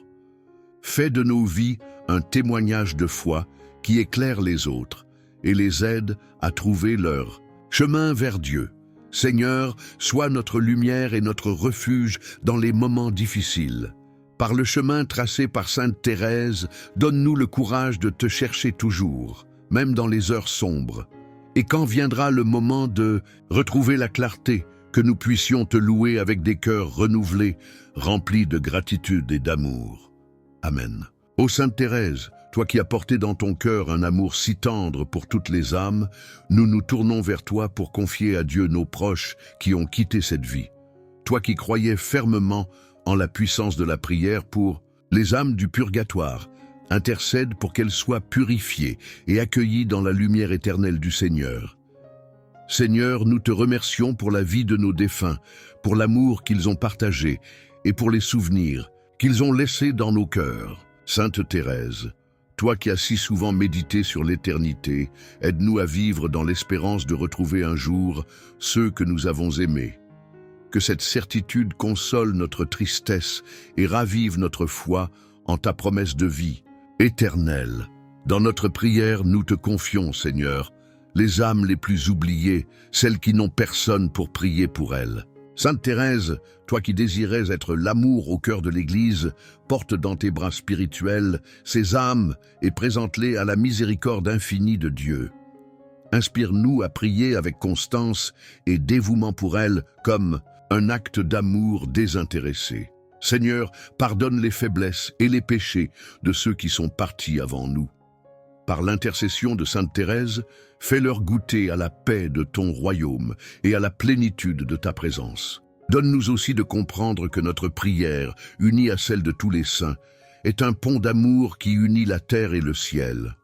Fais de nos vies un témoignage de foi qui éclaire les autres et les aide à trouver leur chemin vers Dieu. Seigneur, sois notre lumière et notre refuge dans les moments difficiles. Par le chemin tracé par Sainte Thérèse, donne-nous le courage de te chercher toujours, même dans les heures sombres. Et quand viendra le moment de retrouver la clarté, que nous puissions te louer avec des cœurs renouvelés, remplis de gratitude et d'amour. Amen. Ô Sainte Thérèse, toi qui as porté dans ton cœur un amour si tendre pour toutes les âmes, nous nous tournons vers toi pour confier à Dieu nos proches qui ont quitté cette vie. Toi qui croyais fermement en la puissance de la prière pour les âmes du purgatoire, intercède pour qu'elles soient purifiées et accueillies dans la lumière éternelle du Seigneur. Seigneur, nous te remercions pour la vie de nos défunts, pour l'amour qu'ils ont partagé et pour les souvenirs qu'ils ont laissés dans nos cœurs. Sainte Thérèse, toi qui as si souvent médité sur l'éternité, aide-nous à vivre dans l'espérance de retrouver un jour ceux que nous avons aimés. Que cette certitude console notre tristesse et ravive notre foi en ta promesse de vie, Éternel, dans notre prière, nous te confions, Seigneur, les âmes les plus oubliées, celles qui n'ont personne pour prier pour elles. Sainte Thérèse, toi qui désirais être l'amour au cœur de l'Église, porte dans tes bras spirituels ces âmes et présente-les à la miséricorde infinie de Dieu. Inspire-nous à prier avec constance et dévouement pour elles comme un acte d'amour désintéressé. Seigneur, pardonne les faiblesses et les péchés de ceux qui sont partis avant nous. Par l'intercession de Sainte Thérèse, fais-leur goûter à la paix de ton royaume et à la plénitude de ta présence. Donne-nous aussi de comprendre que notre prière, unie à celle de tous les saints, est un pont d'amour qui unit la terre et le ciel.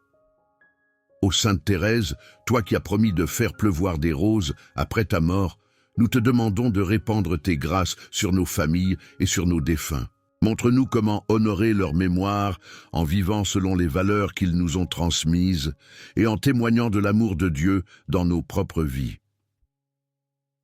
Ô Sainte Thérèse, toi qui as promis de faire pleuvoir des roses après ta mort, nous te demandons de répandre tes grâces sur nos familles et sur nos défunts. Montre-nous comment honorer leur mémoire en vivant selon les valeurs qu'ils nous ont transmises et en témoignant de l'amour de Dieu dans nos propres vies.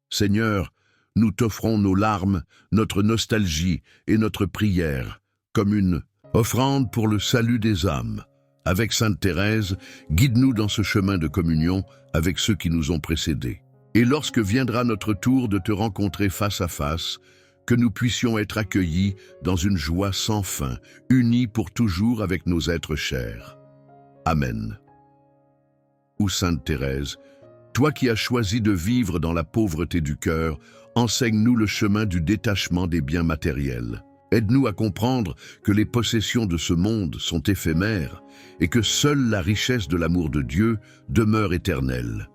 Seigneur, nous t'offrons nos larmes, notre nostalgie et notre prière comme une offrande pour le salut des âmes. Avec Sainte Thérèse, guide-nous dans ce chemin de communion avec ceux qui nous ont précédés. Et lorsque viendra notre tour de te rencontrer face à face, que nous puissions être accueillis dans une joie sans fin, unis pour toujours avec nos êtres chers. Amen. Ô Sainte Thérèse, toi qui as choisi de vivre dans la pauvreté du cœur, enseigne-nous le chemin du détachement des biens matériels. Aide-nous à comprendre que les possessions de ce monde sont éphémères et que seule la richesse de l'amour de Dieu demeure éternelle.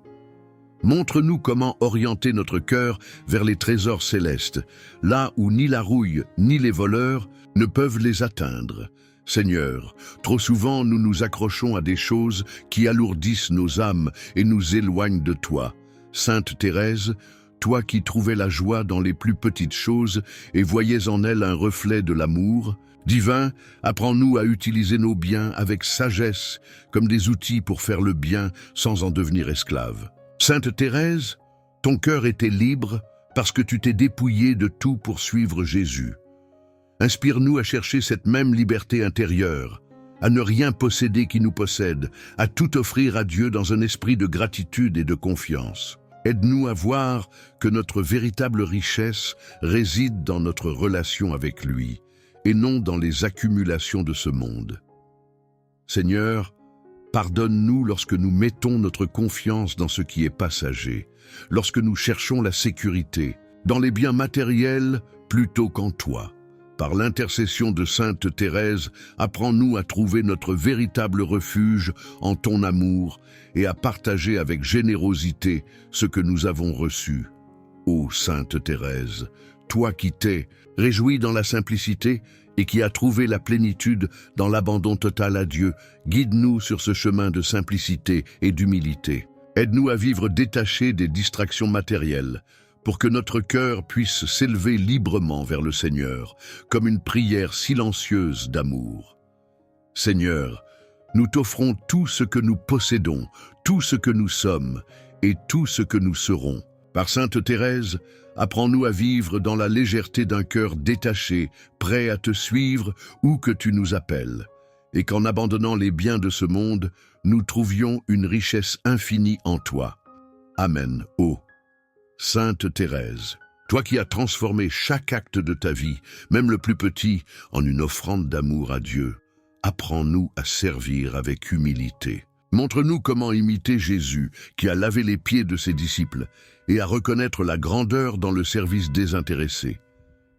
Montre-nous comment orienter notre cœur vers les trésors célestes, là où ni la rouille ni les voleurs ne peuvent les atteindre. Seigneur, trop souvent nous nous accrochons à des choses qui alourdissent nos âmes et nous éloignent de toi. Sainte Thérèse, toi qui trouvais la joie dans les plus petites choses et voyais en elles un reflet de l'amour, Divin, apprends-nous à utiliser nos biens avec sagesse comme des outils pour faire le bien sans en devenir esclaves. Sainte Thérèse, ton cœur était libre parce que tu t'es dépouillée de tout pour suivre Jésus. Inspire-nous à chercher cette même liberté intérieure, à ne rien posséder qui nous possède, à tout offrir à Dieu dans un esprit de gratitude et de confiance. Aide-nous à voir que notre véritable richesse réside dans notre relation avec lui, et non dans les accumulations de ce monde. Seigneur, pardonne-nous lorsque nous mettons notre confiance dans ce qui est passager, lorsque nous cherchons la sécurité, dans les biens matériels plutôt qu'en toi. Par l'intercession de Sainte Thérèse, apprends-nous à trouver notre véritable refuge en ton amour et à partager avec générosité ce que nous avons reçu. Ô Sainte Thérèse, toi qui t'es réjouie dans la simplicité et qui as trouvé la plénitude dans l'abandon total à Dieu, guide-nous sur ce chemin de simplicité et d'humilité. Aide-nous à vivre détachés des distractions matérielles, pour que notre cœur puisse s'élever librement vers le Seigneur, comme une prière silencieuse d'amour. Seigneur, nous t'offrons tout ce que nous possédons, tout ce que nous sommes et tout ce que nous serons. Par Sainte Thérèse, apprends-nous à vivre dans la légèreté d'un cœur détaché, prêt à te suivre où que tu nous appelles, et qu'en abandonnant les biens de ce monde, nous trouvions une richesse infinie en toi. Amen. Ô Sainte Thérèse, toi qui as transformé chaque acte de ta vie, même le plus petit, en une offrande d'amour à Dieu, apprends-nous à servir avec humilité. Montre-nous comment imiter Jésus, qui a lavé les pieds de ses disciples, et à reconnaître la grandeur dans le service désintéressé.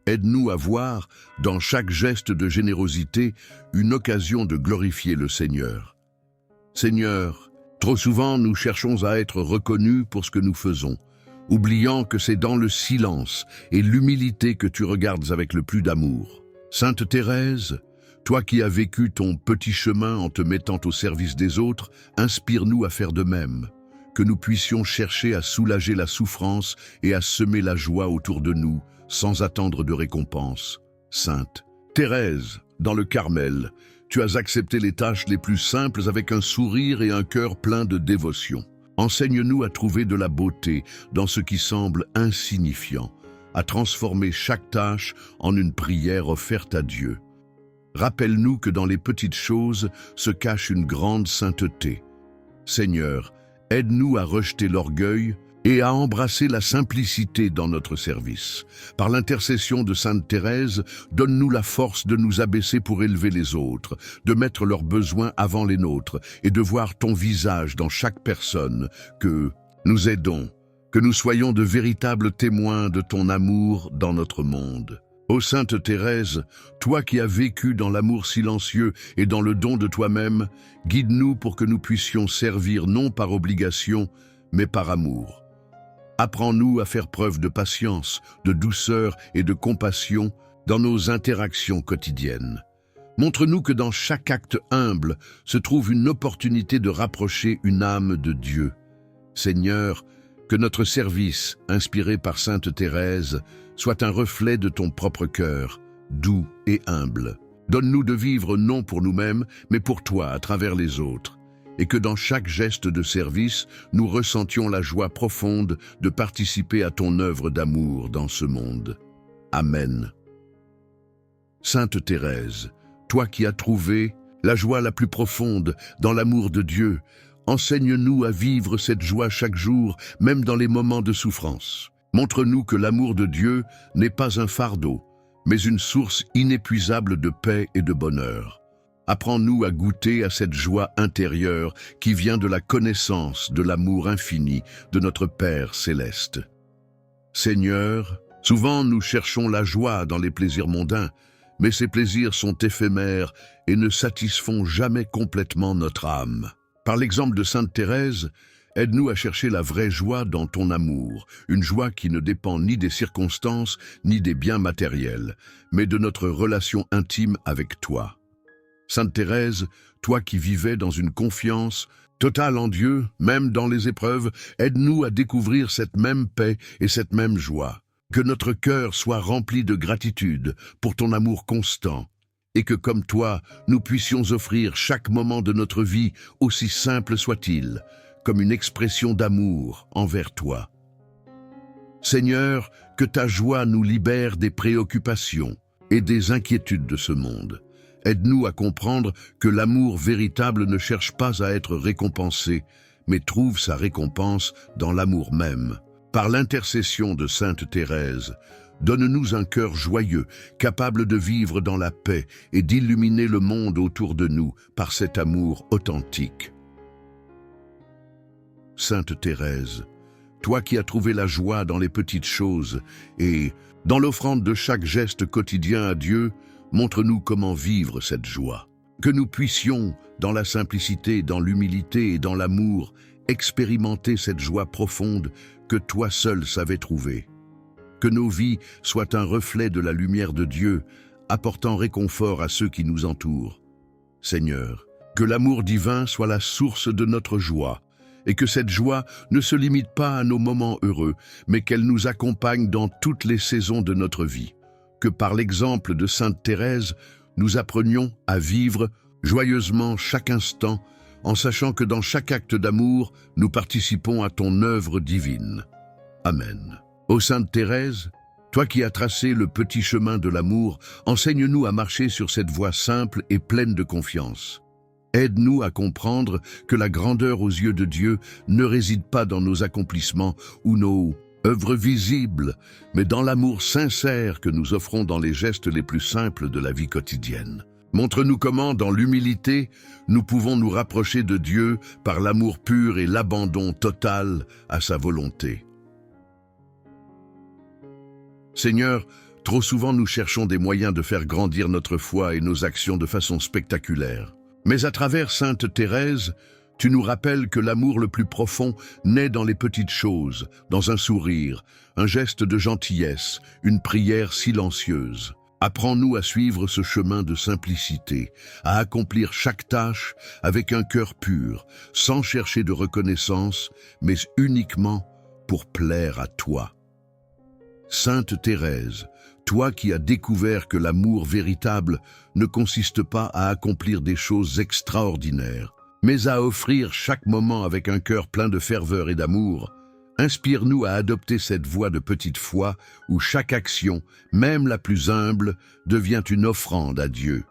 Aide-nous à voir, dans chaque geste de générosité, une occasion de glorifier le Seigneur. Seigneur, trop souvent nous cherchons à être reconnus pour ce que nous faisons, oubliant que c'est dans le silence et l'humilité que tu regardes avec le plus d'amour. Sainte Thérèse, toi qui as vécu ton petit chemin en te mettant au service des autres, inspire-nous à faire de même, que nous puissions chercher à soulager la souffrance et à semer la joie autour de nous, sans attendre de récompense. Sainte Thérèse, dans le Carmel, tu as accepté les tâches les plus simples avec un sourire et un cœur plein de dévotion. Enseigne-nous à trouver de la beauté dans ce qui semble insignifiant, à transformer chaque tâche en une prière offerte à Dieu. Rappelle-nous que dans les petites choses se cache une grande sainteté. Seigneur, aide-nous à rejeter l'orgueil et à embrasser la simplicité dans notre service. Par l'intercession de Sainte Thérèse, donne-nous la force de nous abaisser pour élever les autres, de mettre leurs besoins avant les nôtres et de voir ton visage dans chaque personne, que nous aidons, que nous soyons de véritables témoins de ton amour dans notre monde. Ô Sainte Thérèse, toi qui as vécu dans l'amour silencieux et dans le don de toi-même, guide-nous pour que nous puissions servir non par obligation, mais par amour. Apprends-nous à faire preuve de patience, de douceur et de compassion dans nos interactions quotidiennes. Montre-nous que dans chaque acte humble se trouve une opportunité de rapprocher une âme de Dieu. Seigneur, que notre service, inspiré par Sainte Thérèse, soit un reflet de ton propre cœur, doux et humble. Donne-nous de vivre non pour nous-mêmes, mais pour toi à travers les autres, et que dans chaque geste de service, nous ressentions la joie profonde de participer à ton œuvre d'amour dans ce monde. Amen. Sainte Thérèse, toi qui as trouvé la joie la plus profonde dans l'amour de Dieu, enseigne-nous à vivre cette joie chaque jour, même dans les moments de souffrance. Montre-nous que l'amour de Dieu n'est pas un fardeau, mais une source inépuisable de paix et de bonheur. Apprends-nous à goûter à cette joie intérieure qui vient de la connaissance de l'amour infini de notre Père céleste. Seigneur, souvent nous cherchons la joie dans les plaisirs mondains, mais ces plaisirs sont éphémères et ne satisfont jamais complètement notre âme. Par l'exemple de Sainte Thérèse, aide-nous à chercher la vraie joie dans ton amour, une joie qui ne dépend ni des circonstances ni des biens matériels, mais de notre relation intime avec toi. Sainte Thérèse, toi qui vivais dans une confiance totale en Dieu, même dans les épreuves, aide-nous à découvrir cette même paix et cette même joie. Que notre cœur soit rempli de gratitude pour ton amour constant, et que comme toi, nous puissions offrir chaque moment de notre vie, aussi simple soit-il, comme une expression d'amour envers toi. Seigneur, que ta joie nous libère des préoccupations et des inquiétudes de ce monde. Aide-nous à comprendre que l'amour véritable ne cherche pas à être récompensé, mais trouve sa récompense dans l'amour même. Par l'intercession de Sainte Thérèse, donne-nous un cœur joyeux, capable de vivre dans la paix et d'illuminer le monde autour de nous par cet amour authentique. Sainte Thérèse, toi qui as trouvé la joie dans les petites choses et dans l'offrande de chaque geste quotidien à Dieu, montre-nous comment vivre cette joie. Que nous puissions, dans la simplicité, dans l'humilité et dans l'amour, expérimenter cette joie profonde que toi seul savais trouver. Que nos vies soient un reflet de la lumière de Dieu, apportant réconfort à ceux qui nous entourent. Seigneur, que l'amour divin soit la source de notre joie, et que cette joie ne se limite pas à nos moments heureux, mais qu'elle nous accompagne dans toutes les saisons de notre vie. Que par l'exemple de Sainte Thérèse, nous apprenions à vivre joyeusement chaque instant, en sachant que dans chaque acte d'amour, nous participons à ton œuvre divine. Amen. Ô Sainte Thérèse, toi qui as tracé le petit chemin de l'amour, enseigne-nous à marcher sur cette voie simple et pleine de confiance. Aide-nous à comprendre que la grandeur aux yeux de Dieu ne réside pas dans nos accomplissements ou nos œuvres visibles, mais dans l'amour sincère que nous offrons dans les gestes les plus simples de la vie quotidienne. Montre-nous comment, dans l'humilité, nous pouvons nous rapprocher de Dieu par l'amour pur et l'abandon total à sa volonté. Seigneur, trop souvent nous cherchons des moyens de faire grandir notre foi et nos actions de façon spectaculaire. Mais à travers Sainte Thérèse, tu nous rappelles que l'amour le plus profond naît dans les petites choses, dans un sourire, un geste de gentillesse, une prière silencieuse. Apprends-nous à suivre ce chemin de simplicité, à accomplir chaque tâche avec un cœur pur, sans chercher de reconnaissance, mais uniquement pour plaire à toi. Sainte Thérèse, toi qui as découvert que l'amour véritable ne consiste pas à accomplir des choses extraordinaires, mais à offrir chaque moment avec un cœur plein de ferveur et d'amour, inspire-nous à adopter cette voie de petite foi où chaque action, même la plus humble, devient une offrande à Dieu.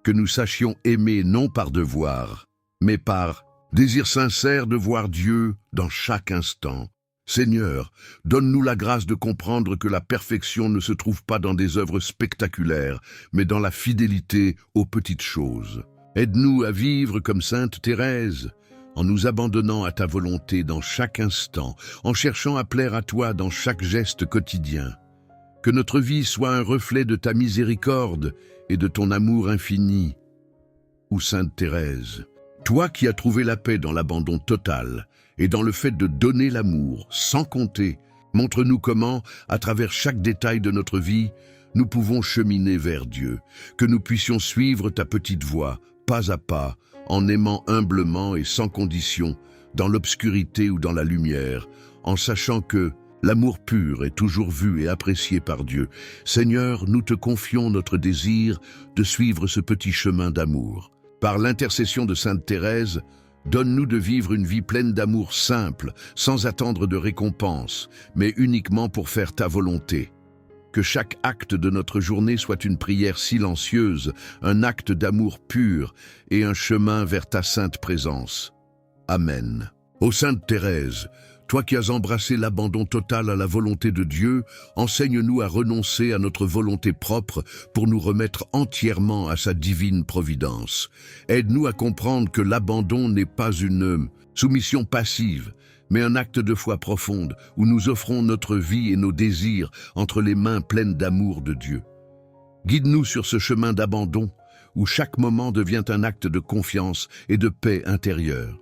que nous sachions aimer non par devoir, mais par désir sincère de voir Dieu dans chaque instant. Seigneur, donne-nous la grâce de comprendre que la perfection ne se trouve pas dans des œuvres spectaculaires, mais dans la fidélité aux petites choses. Aide-nous à vivre comme Sainte Thérèse, en nous abandonnant à ta volonté dans chaque instant, en cherchant à plaire à toi dans chaque geste quotidien. Que notre vie soit un reflet de ta miséricorde et de ton amour infini. Ou Sainte Thérèse, toi qui as trouvé la paix dans l'abandon total et dans le fait de donner l'amour sans compter, montre-nous comment, à travers chaque détail de notre vie, nous pouvons cheminer vers Dieu, que nous puissions suivre ta petite voie, pas à pas, en aimant humblement et sans condition, dans l'obscurité ou dans la lumière, en sachant que l'amour pur est toujours vu et apprécié par Dieu. Seigneur, nous te confions notre désir de suivre ce petit chemin d'amour. Par l'intercession de Sainte Thérèse, donne-nous de vivre une vie pleine d'amour simple, sans attendre de récompense, mais uniquement pour faire ta volonté. Que chaque acte de notre journée soit une prière silencieuse, un acte d'amour pur et un chemin vers ta sainte présence. Amen. Ô Sainte Thérèse, toi qui as embrassé l'abandon total à la volonté de Dieu, enseigne-nous à renoncer à notre volonté propre pour nous remettre entièrement à sa divine providence. Aide-nous à comprendre que l'abandon n'est pas une soumission passive, mais un acte de foi profonde où nous offrons notre vie et nos désirs entre les mains pleines d'amour de Dieu. Guide-nous sur ce chemin d'abandon où chaque moment devient un acte de confiance et de paix intérieure.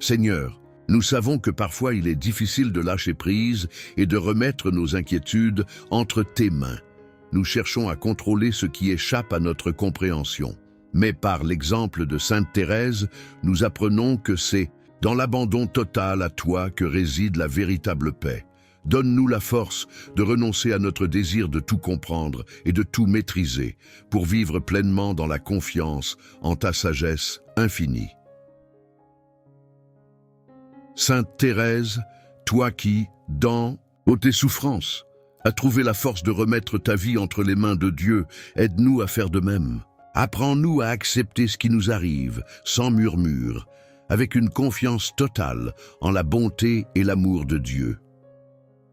Seigneur, nous savons que parfois il est difficile de lâcher prise et de remettre nos inquiétudes entre tes mains. Nous cherchons à contrôler ce qui échappe à notre compréhension. Mais par l'exemple de Sainte Thérèse, nous apprenons que c'est dans l'abandon total à toi que réside la véritable paix. Donne-nous la force de renoncer à notre désir de tout comprendre et de tout maîtriser pour vivre pleinement dans la confiance en ta sagesse infinie. Sainte Thérèse, toi qui, dans tes souffrances, as trouvé la force de remettre ta vie entre les mains de Dieu, aide-nous à faire de même. Apprends-nous à accepter ce qui nous arrive, sans murmure, avec une confiance totale en la bonté et l'amour de Dieu.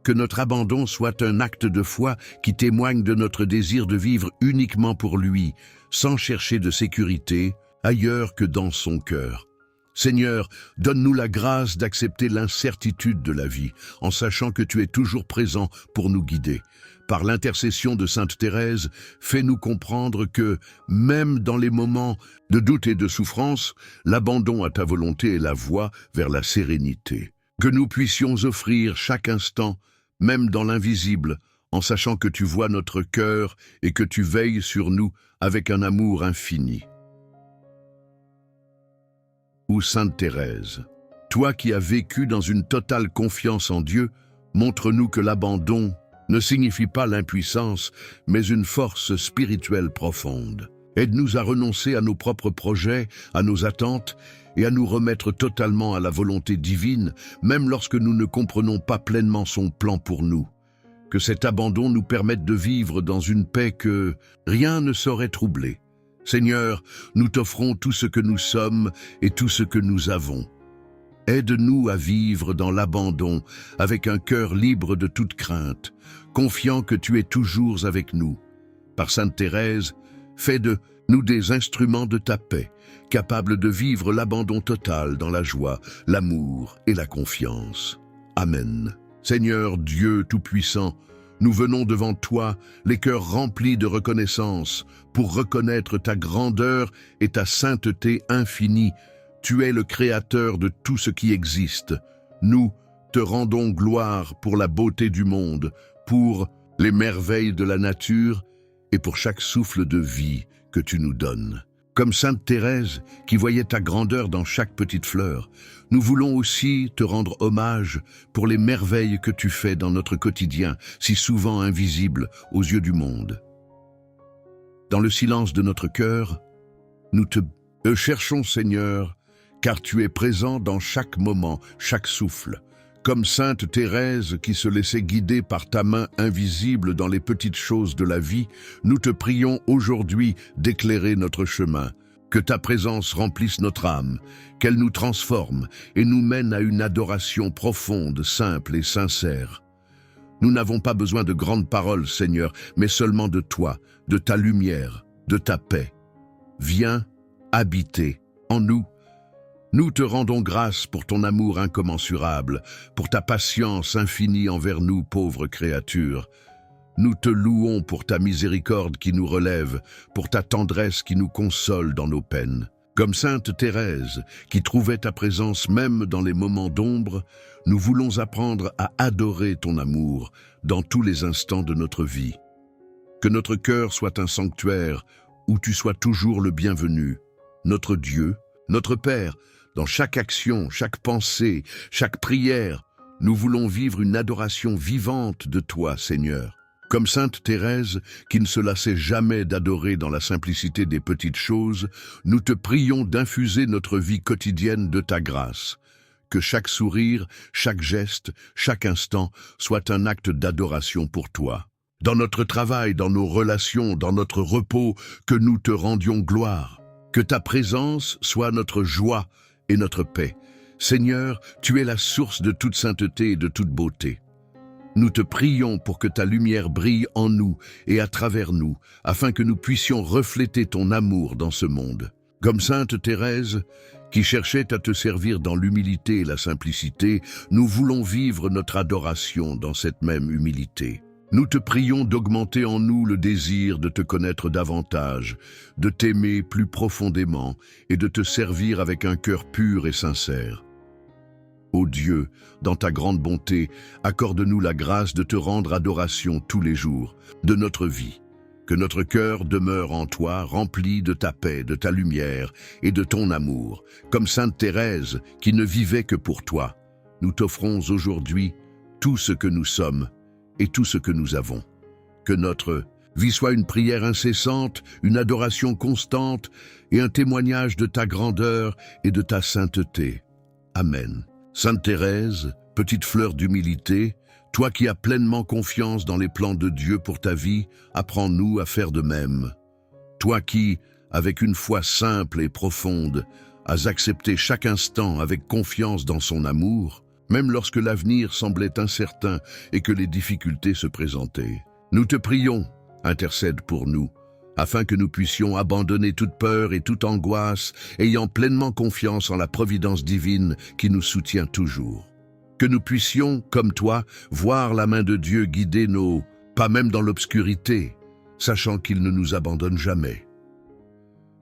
Que notre abandon soit un acte de foi qui témoigne de notre désir de vivre uniquement pour lui, sans chercher de sécurité ailleurs que dans son cœur. Seigneur, donne-nous la grâce d'accepter l'incertitude de la vie, en sachant que tu es toujours présent pour nous guider. Par l'intercession de Sainte Thérèse, fais-nous comprendre que, même dans les moments de doute et de souffrance, l'abandon à ta volonté est la voie vers la sérénité. Que nous puissions offrir chaque instant, même dans l'invisible, en sachant que tu vois notre cœur et que tu veilles sur nous avec un amour infini. Ou Sainte Thérèse, toi qui as vécu dans une totale confiance en Dieu, montre-nous que l'abandon ne signifie pas l'impuissance, mais une force spirituelle profonde. Aide-nous à renoncer à nos propres projets, à nos attentes, et à nous remettre totalement à la volonté divine, même lorsque nous ne comprenons pas pleinement son plan pour nous. Que cet abandon nous permette de vivre dans une paix que rien ne saurait troubler. Seigneur, nous t'offrons tout ce que nous sommes et tout ce que nous avons. Aide-nous à vivre dans l'abandon, avec un cœur libre de toute crainte, confiant que tu es toujours avec nous. Par Sainte Thérèse, fais de nous des instruments de ta paix, capables de vivre l'abandon total dans la joie, l'amour et la confiance. Amen. Seigneur Dieu Tout-Puissant, nous venons devant toi, les cœurs remplis de reconnaissance, pour reconnaître ta grandeur et ta sainteté infinie. Tu es le Créateur de tout ce qui existe. Nous te rendons gloire pour la beauté du monde, pour les merveilles de la nature et pour chaque souffle de vie que tu nous donnes. Comme Sainte Thérèse, qui voyait ta grandeur dans chaque petite fleur, nous voulons aussi te rendre hommage pour les merveilles que tu fais dans notre quotidien, si souvent invisibles aux yeux du monde. Dans le silence de notre cœur, nous te cherchons, Seigneur, car tu es présent dans chaque moment, chaque souffle. Comme Sainte Thérèse qui se laissait guider par ta main invisible dans les petites choses de la vie, nous te prions aujourd'hui d'éclairer notre chemin. Que ta présence remplisse notre âme, qu'elle nous transforme et nous mène à une adoration profonde, simple et sincère. Nous n'avons pas besoin de grandes paroles, Seigneur, mais seulement de toi, de ta lumière, de ta paix. Viens habiter en nous. Nous te rendons grâce pour ton amour incommensurable, pour ta patience infinie envers nous, pauvres créatures. Nous te louons pour ta miséricorde qui nous relève, pour ta tendresse qui nous console dans nos peines. Comme Sainte Thérèse, qui trouvait ta présence même dans les moments d'ombre, nous voulons apprendre à adorer ton amour dans tous les instants de notre vie. Que notre cœur soit un sanctuaire où tu sois toujours le bienvenu, notre Dieu, notre Père. Dans chaque action, chaque pensée, chaque prière, nous voulons vivre une adoration vivante de toi, Seigneur. Comme Sainte Thérèse, qui ne se lassait jamais d'adorer dans la simplicité des petites choses, nous te prions d'infuser notre vie quotidienne de ta grâce. Que chaque sourire, chaque geste, chaque instant soit un acte d'adoration pour toi. Dans notre travail, dans nos relations, dans notre repos, que nous te rendions gloire. Que ta présence soit notre joie et notre paix. Seigneur, tu es la source de toute sainteté et de toute beauté. Nous te prions pour que ta lumière brille en nous et à travers nous, afin que nous puissions refléter ton amour dans ce monde. Comme Sainte Thérèse, qui cherchait à te servir dans l'humilité et la simplicité, nous voulons vivre notre adoration dans cette même humilité. Nous te prions d'augmenter en nous le désir de te connaître davantage, de t'aimer plus profondément et de te servir avec un cœur pur et sincère. Ô Dieu, dans ta grande bonté, accorde-nous la grâce de te rendre adoration tous les jours de notre vie. Que notre cœur demeure en toi, rempli de ta paix, de ta lumière et de ton amour, comme Sainte Thérèse qui ne vivait que pour toi. Nous t'offrons aujourd'hui tout ce que nous sommes et tout ce que nous avons. Que notre vie soit une prière incessante, une adoration constante et un témoignage de ta grandeur et de ta sainteté. Amen. Sainte Thérèse, petite fleur d'humilité, toi qui as pleinement confiance dans les plans de Dieu pour ta vie, apprends-nous à faire de même. Toi qui, avec une foi simple et profonde, as accepté chaque instant avec confiance dans son amour, même lorsque l'avenir semblait incertain et que les difficultés se présentaient. Nous te prions, intercède pour nous, afin que nous puissions abandonner toute peur et toute angoisse, ayant pleinement confiance en la providence divine qui nous soutient toujours. Que nous puissions, comme toi, voir la main de Dieu guider nos pas même dans l'obscurité, sachant qu'il ne nous abandonne jamais.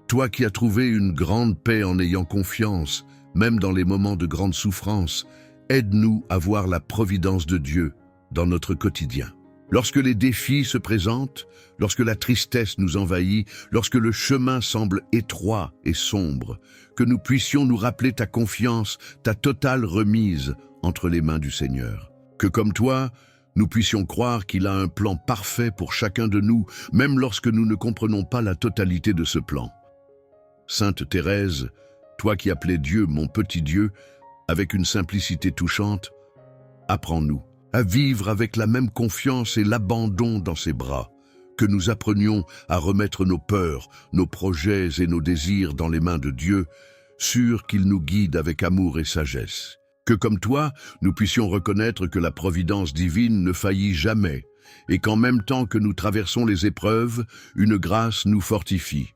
Toi qui as trouvé une grande paix en ayant confiance, même dans les moments de grande souffrance, aide-nous à voir la providence de Dieu dans notre quotidien. Lorsque les défis se présentent, lorsque la tristesse nous envahit, lorsque le chemin semble étroit et sombre, que nous puissions nous rappeler ta confiance, ta totale remise entre les mains du Seigneur. Que comme toi, nous puissions croire qu'il a un plan parfait pour chacun de nous, même lorsque nous ne comprenons pas la totalité de ce plan. Sainte Thérèse, toi qui appelais Dieu mon petit Dieu, avec une simplicité touchante, apprends-nous à vivre avec la même confiance et l'abandon dans ses bras, que nous apprenions à remettre nos peurs, nos projets et nos désirs dans les mains de Dieu, sûrs qu'il nous guide avec amour et sagesse. Que comme toi, nous puissions reconnaître que la providence divine ne faillit jamais, et qu'en même temps que nous traversons les épreuves, une grâce nous fortifie.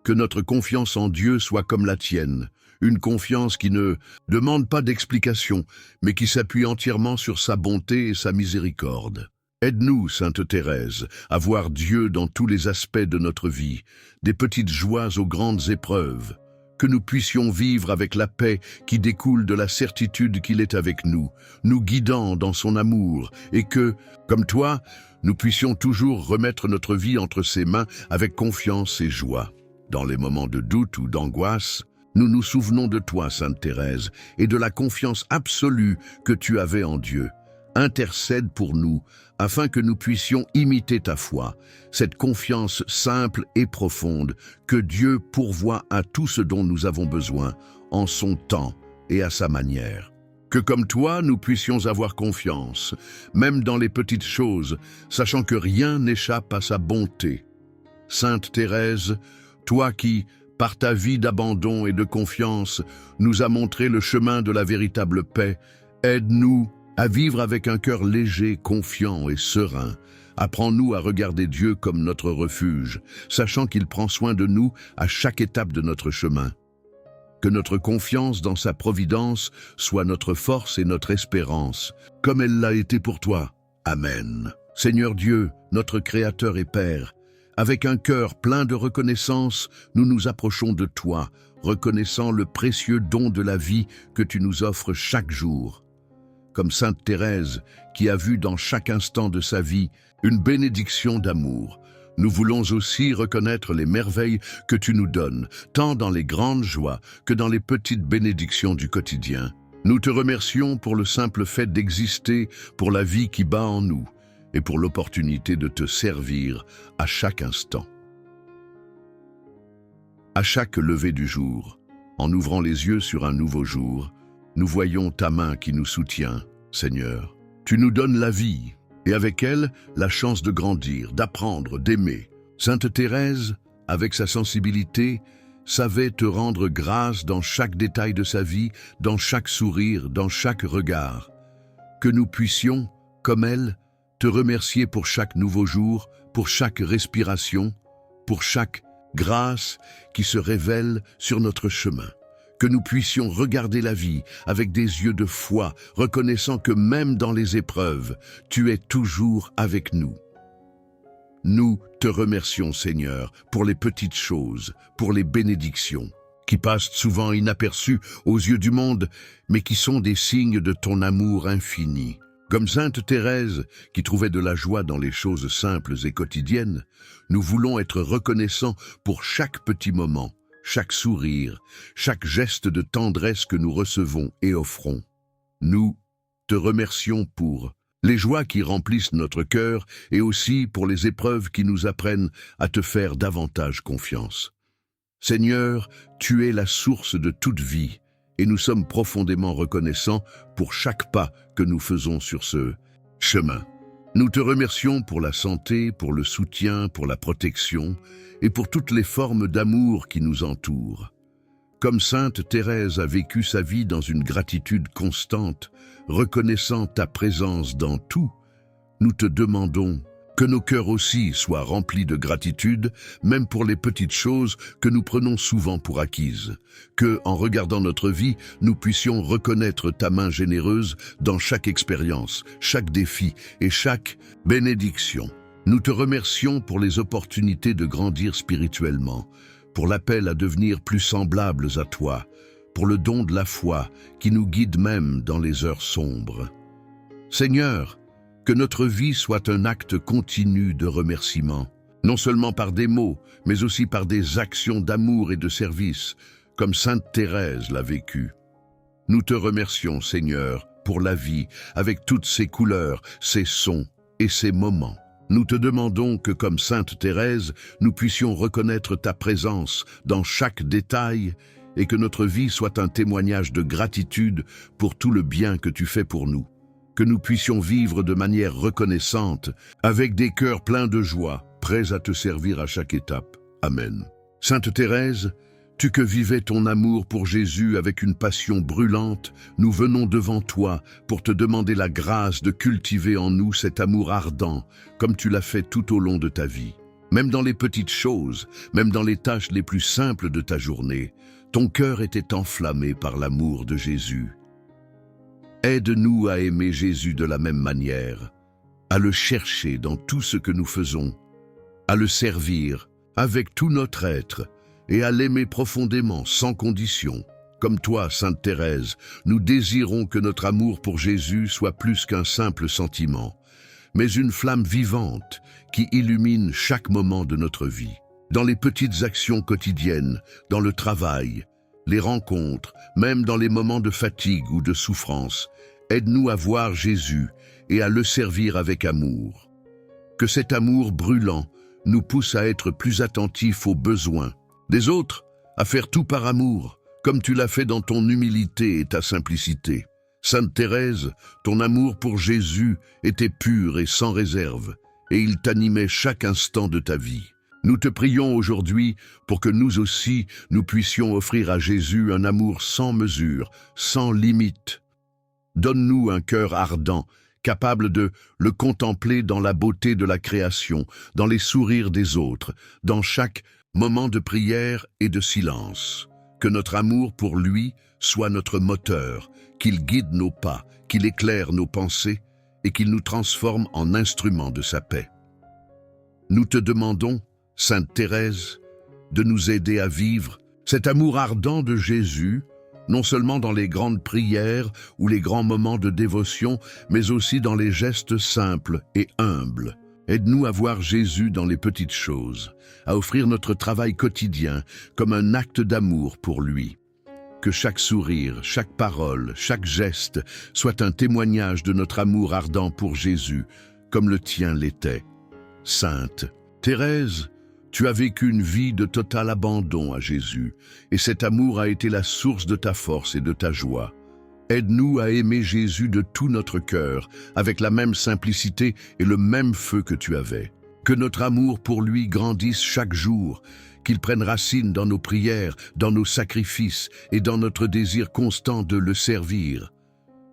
Que notre confiance en Dieu soit comme la tienne, une confiance qui ne demande pas d'explication, mais qui s'appuie entièrement sur sa bonté et sa miséricorde. Aide-nous, Sainte Thérèse, à voir Dieu dans tous les aspects de notre vie, des petites joies aux grandes épreuves, que nous puissions vivre avec la paix qui découle de la certitude qu'il est avec nous, nous guidant dans son amour, et que, comme toi, nous puissions toujours remettre notre vie entre ses mains avec confiance et joie. Dans les moments de doute ou d'angoisse, nous nous souvenons de toi, Sainte Thérèse, et de la confiance absolue que tu avais en Dieu. Intercède pour nous, afin que nous puissions imiter ta foi, cette confiance simple et profonde que Dieu pourvoit à tout ce dont nous avons besoin, en son temps et à sa manière. Que comme toi, nous puissions avoir confiance, même dans les petites choses, sachant que rien n'échappe à sa bonté. Sainte Thérèse, toi qui, par ta vie d'abandon et de confiance, nous as montré le chemin de la véritable paix, aide-nous à vivre avec un cœur léger, confiant et serein. Apprends-nous à regarder Dieu comme notre refuge, sachant qu'il prend soin de nous à chaque étape de notre chemin. Que notre confiance dans sa providence soit notre force et notre espérance, comme elle l'a été pour toi. Amen. Seigneur Dieu, notre Créateur et Père, avec un cœur plein de reconnaissance, nous nous approchons de toi, reconnaissant le précieux don de la vie que tu nous offres chaque jour. Comme Sainte Thérèse, qui a vu dans chaque instant de sa vie une bénédiction d'amour, nous voulons aussi reconnaître les merveilles que tu nous donnes, tant dans les grandes joies que dans les petites bénédictions du quotidien. Nous te remercions pour le simple fait d'exister, pour la vie qui bat en nous, et pour l'opportunité de te servir à chaque instant. À chaque lever du jour, en ouvrant les yeux sur un nouveau jour, nous voyons ta main qui nous soutient, Seigneur. Tu nous donnes la vie, et avec elle, la chance de grandir, d'apprendre, d'aimer. Sainte Thérèse, avec sa sensibilité, savait te rendre grâce dans chaque détail de sa vie, dans chaque sourire, dans chaque regard. Que nous puissions, comme elle, te remercier pour chaque nouveau jour, pour chaque respiration, pour chaque grâce qui se révèle sur notre chemin. Que nous puissions regarder la vie avec des yeux de foi, reconnaissant que même dans les épreuves, tu es toujours avec nous. Nous te remercions, Seigneur, pour les petites choses, pour les bénédictions, qui passent souvent inaperçues aux yeux du monde, mais qui sont des signes de ton amour infini. Comme Sainte Thérèse, qui trouvait de la joie dans les choses simples et quotidiennes, nous voulons être reconnaissants pour chaque petit moment, chaque sourire, chaque geste de tendresse que nous recevons et offrons. Nous te remercions pour les joies qui remplissent notre cœur et aussi pour les épreuves qui nous apprennent à te faire davantage confiance. Seigneur, tu es la source de toute vie et nous sommes profondément reconnaissants pour chaque pas que nous faisons sur ce chemin. Nous te remercions pour la santé, pour le soutien, pour la protection et pour toutes les formes d'amour qui nous entourent. Comme Sainte Thérèse a vécu sa vie dans une gratitude constante, reconnaissant ta présence dans tout, nous te demandons que nos cœurs aussi soient remplis de gratitude, même pour les petites choses que nous prenons souvent pour acquises. Que, en regardant notre vie, nous puissions reconnaître ta main généreuse dans chaque expérience, chaque défi et chaque bénédiction. Nous te remercions pour les opportunités de grandir spirituellement, pour l'appel à devenir plus semblables à toi, pour le don de la foi qui nous guide même dans les heures sombres. Seigneur, que notre vie soit un acte continu de remerciement, non seulement par des mots, mais aussi par des actions d'amour et de service, comme Sainte Thérèse l'a vécu. Nous te remercions, Seigneur, pour la vie, avec toutes ses couleurs, ses sons et ses moments. Nous te demandons que, comme Sainte Thérèse, nous puissions reconnaître ta présence dans chaque détail et que notre vie soit un témoignage de gratitude pour tout le bien que tu fais pour nous. Que nous puissions vivre de manière reconnaissante, avec des cœurs pleins de joie, prêts à te servir à chaque étape. Amen. Sainte Thérèse, tu que vivais ton amour pour Jésus avec une passion brûlante, nous venons devant toi pour te demander la grâce de cultiver en nous cet amour ardent, comme tu l'as fait tout au long de ta vie. Même dans les petites choses, même dans les tâches les plus simples de ta journée, ton cœur était enflammé par l'amour de Jésus. Aide-nous à aimer Jésus de la même manière, à le chercher dans tout ce que nous faisons, à le servir avec tout notre être et à l'aimer profondément, sans condition. Comme toi, Sainte Thérèse, nous désirons que notre amour pour Jésus soit plus qu'un simple sentiment, mais une flamme vivante qui illumine chaque moment de notre vie. Dans les petites actions quotidiennes, dans le travail, les rencontres, même dans les moments de fatigue ou de souffrance, aide-nous à voir Jésus et à le servir avec amour. Que cet amour brûlant nous pousse à être plus attentifs aux besoins des autres, à faire tout par amour, comme tu l'as fait dans ton humilité et ta simplicité. Sainte Thérèse, ton amour pour Jésus était pur et sans réserve, et il t'animait chaque instant de ta vie. Nous te prions aujourd'hui pour que nous aussi, nous puissions offrir à Jésus un amour sans mesure, sans limite. Donne-nous un cœur ardent, capable de le contempler dans la beauté de la création, dans les sourires des autres, dans chaque moment de prière et de silence. Que notre amour pour lui soit notre moteur, qu'il guide nos pas, qu'il éclaire nos pensées et qu'il nous transforme en instruments de sa paix. Nous te demandons, Sainte Thérèse, de nous aider à vivre cet amour ardent de Jésus, non seulement dans les grandes prières ou les grands moments de dévotion, mais aussi dans les gestes simples et humbles. Aide-nous à voir Jésus dans les petites choses, à offrir notre travail quotidien comme un acte d'amour pour lui. Que chaque sourire, chaque parole, chaque geste soit un témoignage de notre amour ardent pour Jésus, comme le tien l'était. Sainte Thérèse, tu as vécu une vie de total abandon à Jésus, et cet amour a été la source de ta force et de ta joie. Aide-nous à aimer Jésus de tout notre cœur, avec la même simplicité et le même feu que tu avais. Que notre amour pour lui grandisse chaque jour, qu'il prenne racine dans nos prières, dans nos sacrifices et dans notre désir constant de le servir.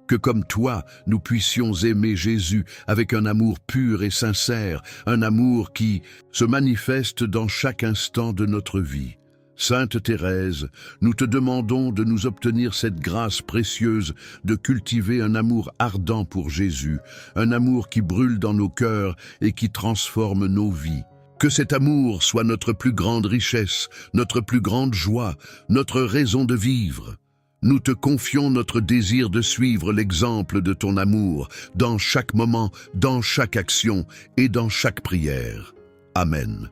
Que comme toi, nous puissions aimer Jésus avec un amour pur et sincère, un amour qui se manifeste dans chaque instant de notre vie. Sainte Thérèse, nous te demandons de nous obtenir cette grâce précieuse de cultiver un amour ardent pour Jésus, un amour qui brûle dans nos cœurs et qui transforme nos vies. Que cet amour soit notre plus grande richesse, notre plus grande joie, notre raison de vivre. Nous te confions notre désir de suivre l'exemple de ton amour dans chaque moment, dans chaque action et dans chaque prière. Amen.